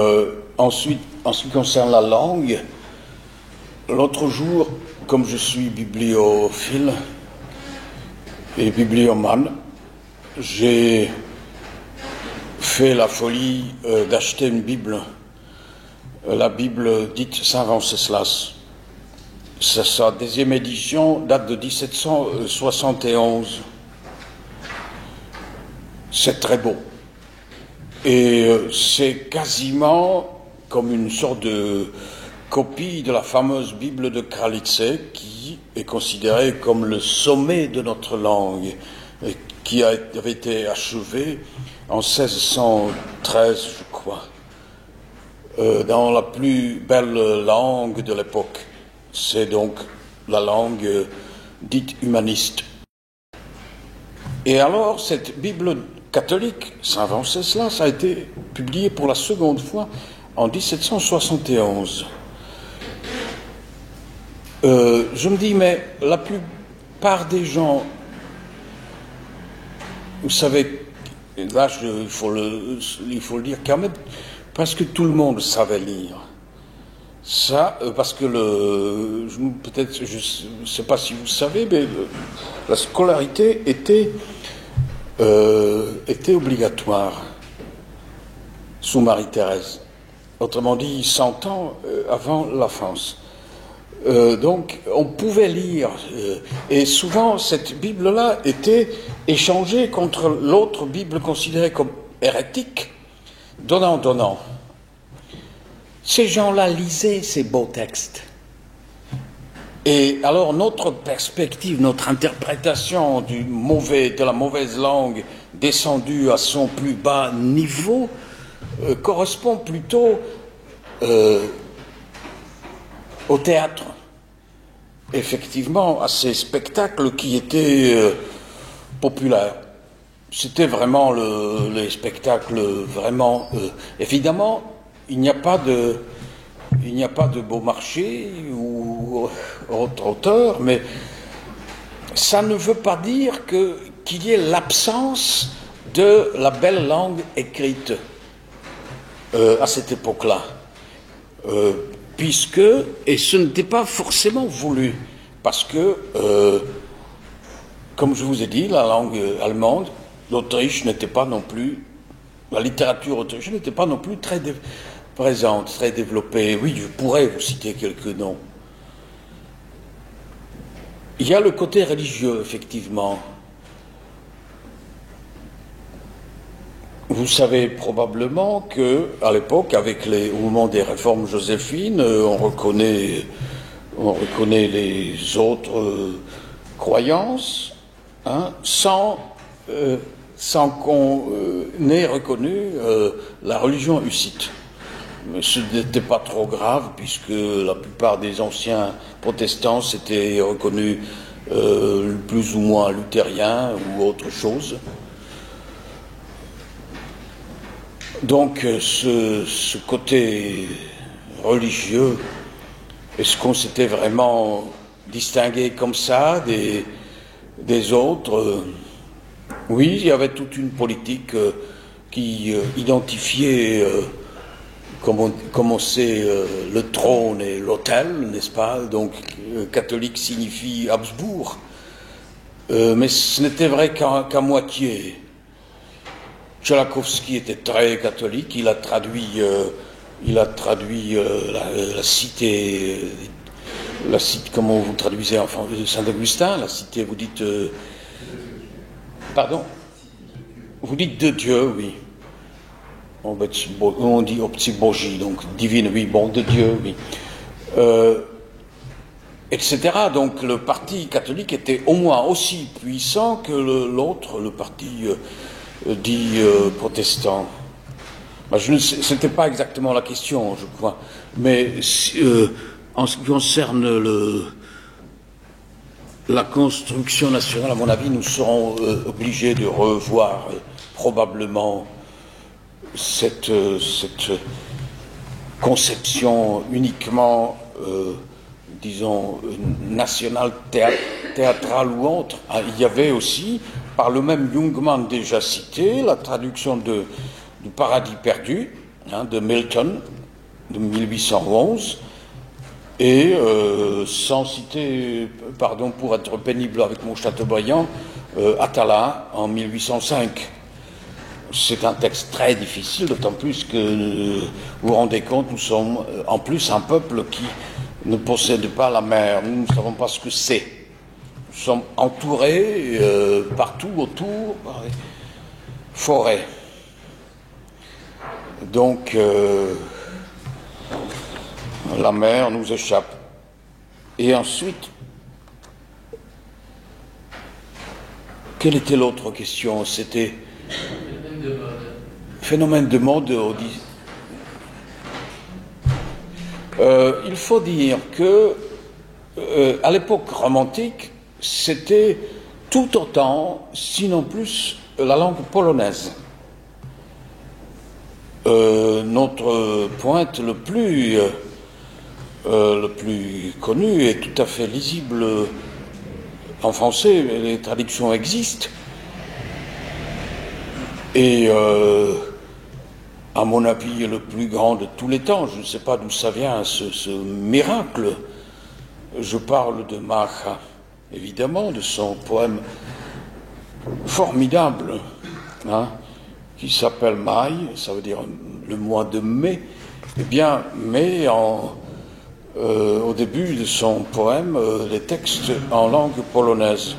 ensuite, en ce qui concerne la langue, l'autre jour, comme je suis bibliophile et bibliomane, j'ai fait la folie d'acheter une Bible, la Bible dite Saint Venceslas. Sa deuxième édition date de 1771. C'est très beau. Et c'est quasiment comme une sorte de copie de la fameuse Bible de Kralice, qui est considérée comme le sommet de notre langue, et qui avait été achevée en 1613, je crois, dans la plus belle langue de l'époque. C'est donc la langue dite humaniste. Et alors, cette Bible catholique, Saint Venceslas, ça a été publié pour la seconde fois en 1771. Je me dis, mais la plupart des gens, vous savez, là il faut le dire quand même, presque tout le monde savait lire. Ça, parce que peut-être, je ne sais pas si vous savez, mais la scolarité était obligatoire sous Marie-Thérèse. Autrement dit, 100 ans avant la France. Donc, on pouvait lire. Et souvent, cette Bible-là était échangée contre l'autre Bible considérée comme hérétique, donnant. Ces gens-là lisaient ces beaux textes. Et alors notre perspective, notre interprétation de la mauvaise langue descendue à son plus bas niveau correspond plutôt au théâtre. Effectivement, à ces spectacles qui étaient populaires. C'était vraiment les spectacles vraiment... évidemment, il n'y a pas de Beaumarchais ou autre auteur, mais ça ne veut pas dire qu'il y ait l'absence de la belle langue écrite à cette époque-là. Puisque, et ce n'était pas forcément voulu, parce que, comme je vous ai dit, la langue allemande, l'Autriche n'était pas non plus, la littérature autrichienne n'était pas non plus très présente, très développée. Oui, je pourrais vous citer quelques noms. Il y a le côté religieux, effectivement. Vous savez probablement qu'à l'époque, au moment des réformes joséphines, on reconnaît les autres croyances, hein, sans qu'on ait reconnu la religion hussite. Mais ce n'était pas trop grave, puisque la plupart des anciens protestants s'étaient reconnus plus ou moins luthériens ou autre chose. Donc ce côté religieux, est-ce qu'on s'était vraiment distingué comme ça des autres? Oui, il y avait toute une politique qui identifiait, comme on sait, le trône et l'autel, n'est-ce pas? Donc catholique signifie Habsbourg, mais ce n'était vrai qu'à moitié. Tchaikovsky était très catholique, il a traduit la cité, comment vous traduisez en français, Saint-Augustin, la cité, vous dites, pardon, vous dites de Dieu, oui. On dit Obtsiboji, donc divine, oui, bon, de Dieu, oui. Etc. Donc le parti catholique était au moins aussi puissant que l'autre, le parti dit protestant. Ce n'était pas exactement la question, je crois, mais en ce qui concerne la construction nationale, à mon avis, nous serons obligés de revoir probablement cette conception uniquement, disons, nationale, théâtrale ou autre. Il y avait aussi, par le même Jungmann déjà cité, la traduction du Paradis perdu, de Milton, de 1811, et sans citer, pardon pour être pénible avec mon Chateaubriand, Atala en 1805. C'est un texte très difficile, d'autant plus que vous vous rendez compte, nous sommes en plus un peuple qui ne possède pas la mer. Nous ne savons pas ce que c'est. Nous sommes entourés partout autour par les forêts. Donc, la mer nous échappe. Et ensuite, quelle était l'autre question? C'était phénomène de mode. Il faut dire que à l'époque romantique, c'était tout autant, sinon plus, la langue polonaise. Notre pointe le plus connu est tout à fait lisible en français, les traductions existent. Et à mon avis, le plus grand de tous les temps, je ne sais pas d'où ça vient, ce miracle. Je parle de Macha, évidemment, de son poème formidable, qui s'appelle Mai, ça veut dire le mois de mai. Eh bien, mai, au début de son poème, les textes en langue polonaise.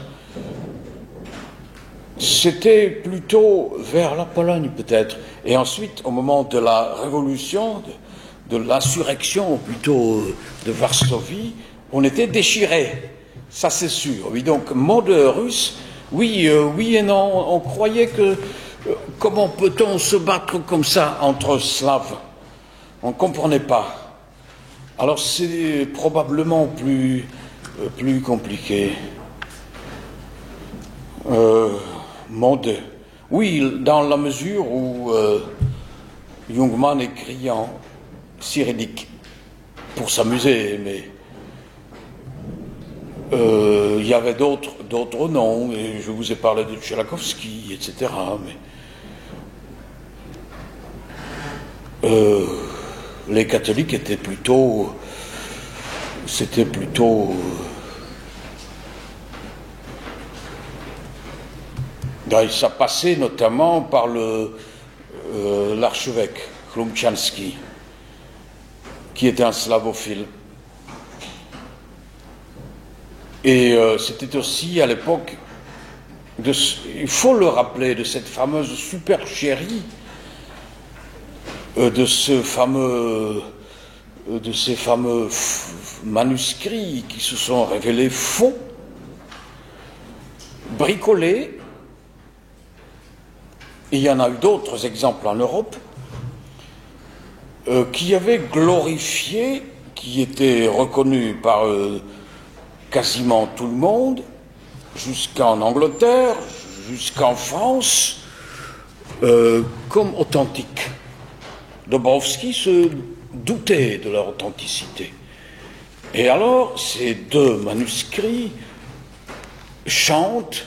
C'était plutôt vers la Pologne peut-être. Et ensuite, au moment de la révolution, de l'insurrection plutôt de Varsovie, on était déchirés. Ça c'est sûr. Oui, donc mode russe, oui et non. On croyait que comment peut-on se battre comme ça entre Slaves? On ne comprenait pas. Alors c'est probablement plus compliqué. Monde. Oui, dans la mesure où Jungmann écrit en cyrillique pour s'amuser, mais il y avait d'autres noms, et je vous ai parlé de Tchaikovsky, etc. Mais les catholiques étaient plutôt, ça passait notamment par l'archevêque Chlumchanski, qui était un slavophile. Et c'était aussi à l'époque, il faut le rappeler, de cette fameuse supercherie, de ces fameux manuscrits qui se sont révélés faux, bricolés. Et il y en a eu d'autres exemples en Europe qui avaient glorifié, qui étaient reconnus par quasiment tout le monde, jusqu'en Angleterre, jusqu'en France, comme authentiques. Dąbrowski se doutait de leur authenticité. Et alors, ces deux manuscrits chantent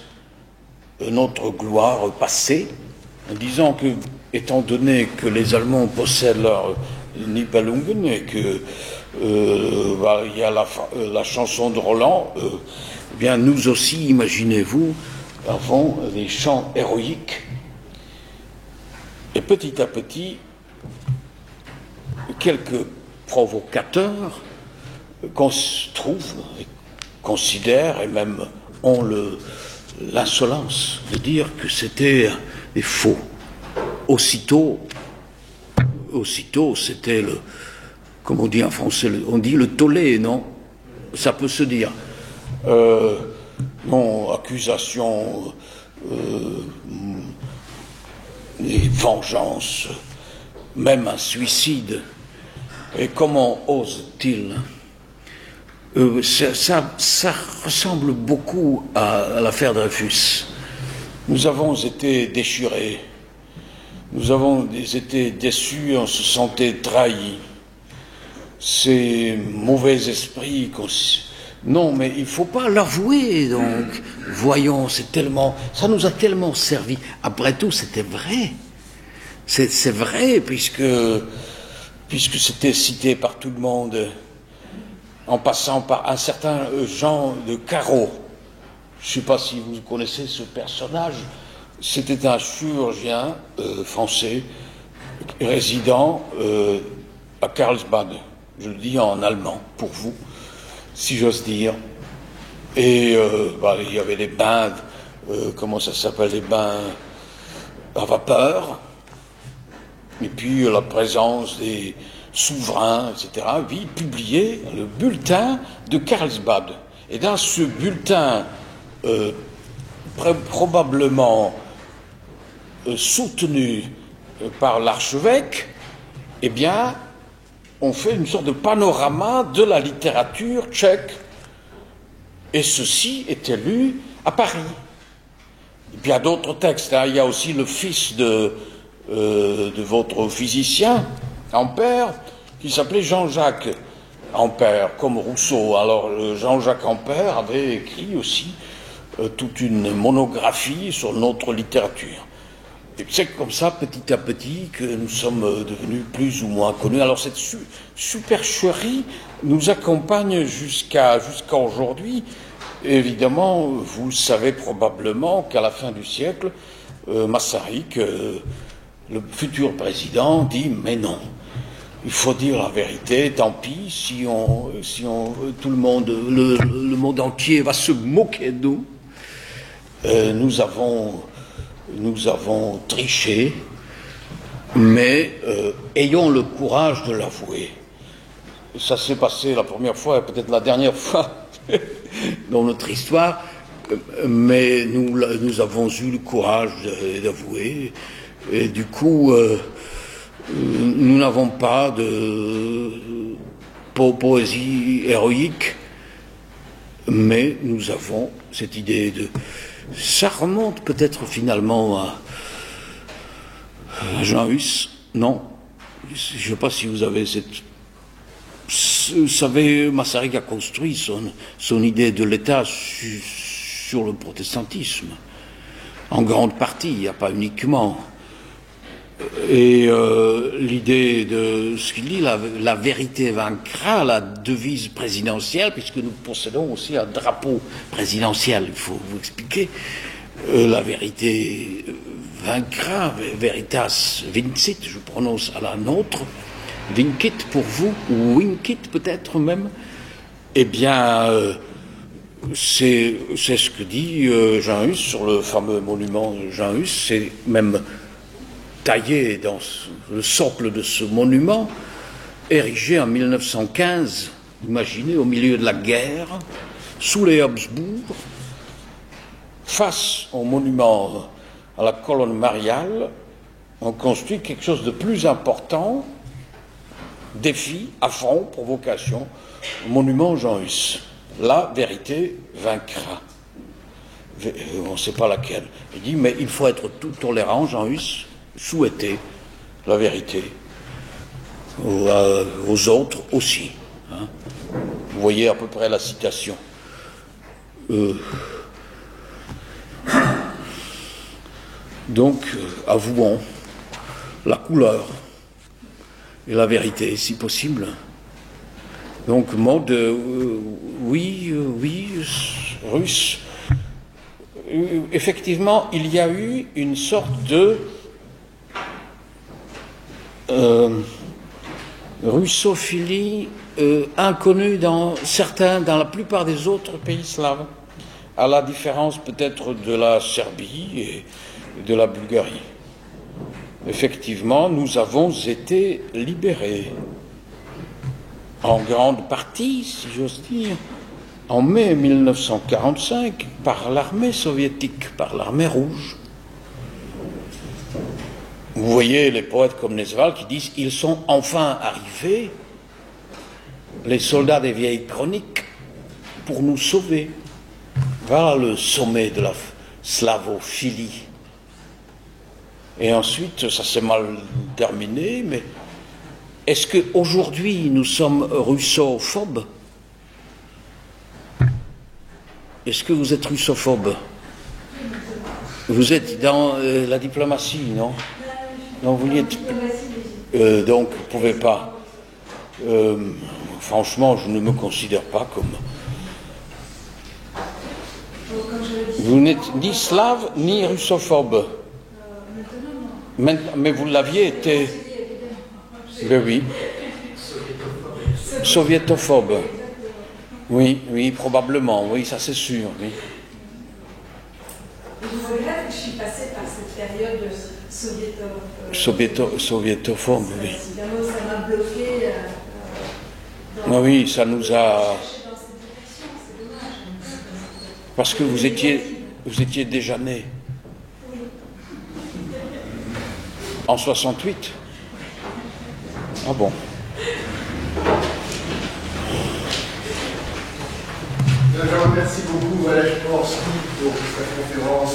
notre gloire passée, en disant que, étant donné que les Allemands possèdent leur Nibelungen et que il y a la chanson de Roland, eh bien nous aussi, imaginez-vous, avons des chants héroïques. Et petit à petit, quelques provocateurs considèrent et même ont l'insolence de dire que c'était des faux. Aussitôt, c'était comme on dit en français, on dit le tollé, non? Ça peut se dire. Non, accusation, vengeance, même un suicide. Et comment ose-t-il? Ça ressemble beaucoup à l'affaire Dreyfus. Nous avons été déchirés, nous avons été déçus, on se sentait trahis. Ces mauvais esprits... Non, mais il ne faut pas l'avouer, donc. Voyons, ça nous a tellement servi. Après tout, c'était vrai. C'est vrai, puisque c'était cité par tout le monde, en passant par un certain Jean de Caro. Je ne sais pas si vous connaissez ce personnage. C'était un chirurgien français résident à Carlsbad, je le dis en allemand, pour vous, si j'ose dire. Et il y avait les bains, comment ça s'appelle, les bains à vapeur, et puis la présence des souverains, etc. Oui, publié le bulletin de Karlsbad. Et dans ce bulletin, probablement soutenu par l'archevêque, eh bien, on fait une sorte de panorama de la littérature tchèque. Et ceci était lu à Paris. Et puis il y a d'autres textes. Hein. Il y a aussi le fils de votre physicien, Ampère, qui s'appelait Jean-Jacques Ampère, comme Rousseau. Alors Jean-Jacques Ampère avait écrit aussi toute une monographie sur notre littérature. Et c'est comme ça, petit à petit, que nous sommes devenus plus ou moins connus. Alors cette supercherie nous accompagne jusqu'à aujourd'hui. Évidemment, vous savez probablement qu'à la fin du siècle, Masaryk, le futur président, dit « mais non, il faut dire la vérité, tant pis si tout le monde entier va se moquer de nous. Nous avons triché, mais ayons le courage de l'avouer. » Ça s'est passé la première fois, et peut-être la dernière fois dans notre histoire, mais nous avons eu le courage d'avouer, et du coup, nous n'avons pas de poésie héroïque, mais nous avons cette idée de... Ça remonte peut-être finalement à Jean Hus, non? Je ne sais pas si vous avez cette... Vous savez, Masaryk a construit son idée de l'État sur le protestantisme, en grande partie, il n'y a pas uniquement. Et l'idée de ce qu'il dit, la vérité vaincra, la devise présidentielle, puisque nous possédons aussi un drapeau présidentiel, il faut vous expliquer, la vérité vaincra, veritas vincit, je prononce à la nôtre, vincit pour vous, ou vincit peut-être même, eh bien, c'est ce que dit Jean Hus sur le fameux monument de Jean Hus, c'est même taillé dans le socle de ce monument, érigé en 1915, imaginez, au milieu de la guerre, sous les Habsbourg, face au monument à la colonne mariale, on construit quelque chose de plus important, défi, affront, provocation, monument Jean Hus. La vérité vaincra. On ne sait pas laquelle. Il dit, mais il faut être tout tolérant, Jean Hus, souhaiter la vérité aux autres aussi. Hein. Vous voyez à peu près la citation. Donc, avouons la couleur et la vérité, si possible. Donc, mode oui, russe. Effectivement, il y a eu une sorte de russophilie inconnue dans la plupart des autres pays slaves, à la différence peut-être de la Serbie et de la Bulgarie. Effectivement, nous avons été libérés, en grande partie, si j'ose dire, en mai 1945, par l'armée soviétique, par l'armée rouge. Vous voyez les poètes comme Nesval qui disent « Ils sont enfin arrivés, les soldats des vieilles chroniques, pour nous sauver. » Voilà le sommet de la slavophilie. Et ensuite, ça s'est mal terminé, mais est-ce qu'aujourd'hui nous sommes russophobes? Est-ce que vous êtes russophobe? Vous êtes dans la diplomatie, non? Non, vous n'y êtes donc vous ne pouvez pas. Franchement, je ne me considère pas comme... Vous n'êtes ni slave ni russophobe. Mais vous l'aviez été. Ben oui. Soviétophobe. Oui, oui, probablement, oui, ça c'est sûr, oui. Je regrette que je suis passée par cette période Soviétophobe, oui. Évidemment, ça m'a bloqué. Oui, ça nous a... Parce que vous étiez déjà né. En 68. Ah bon. Je remercie beaucoup Valèche Porsky pour sa conférence.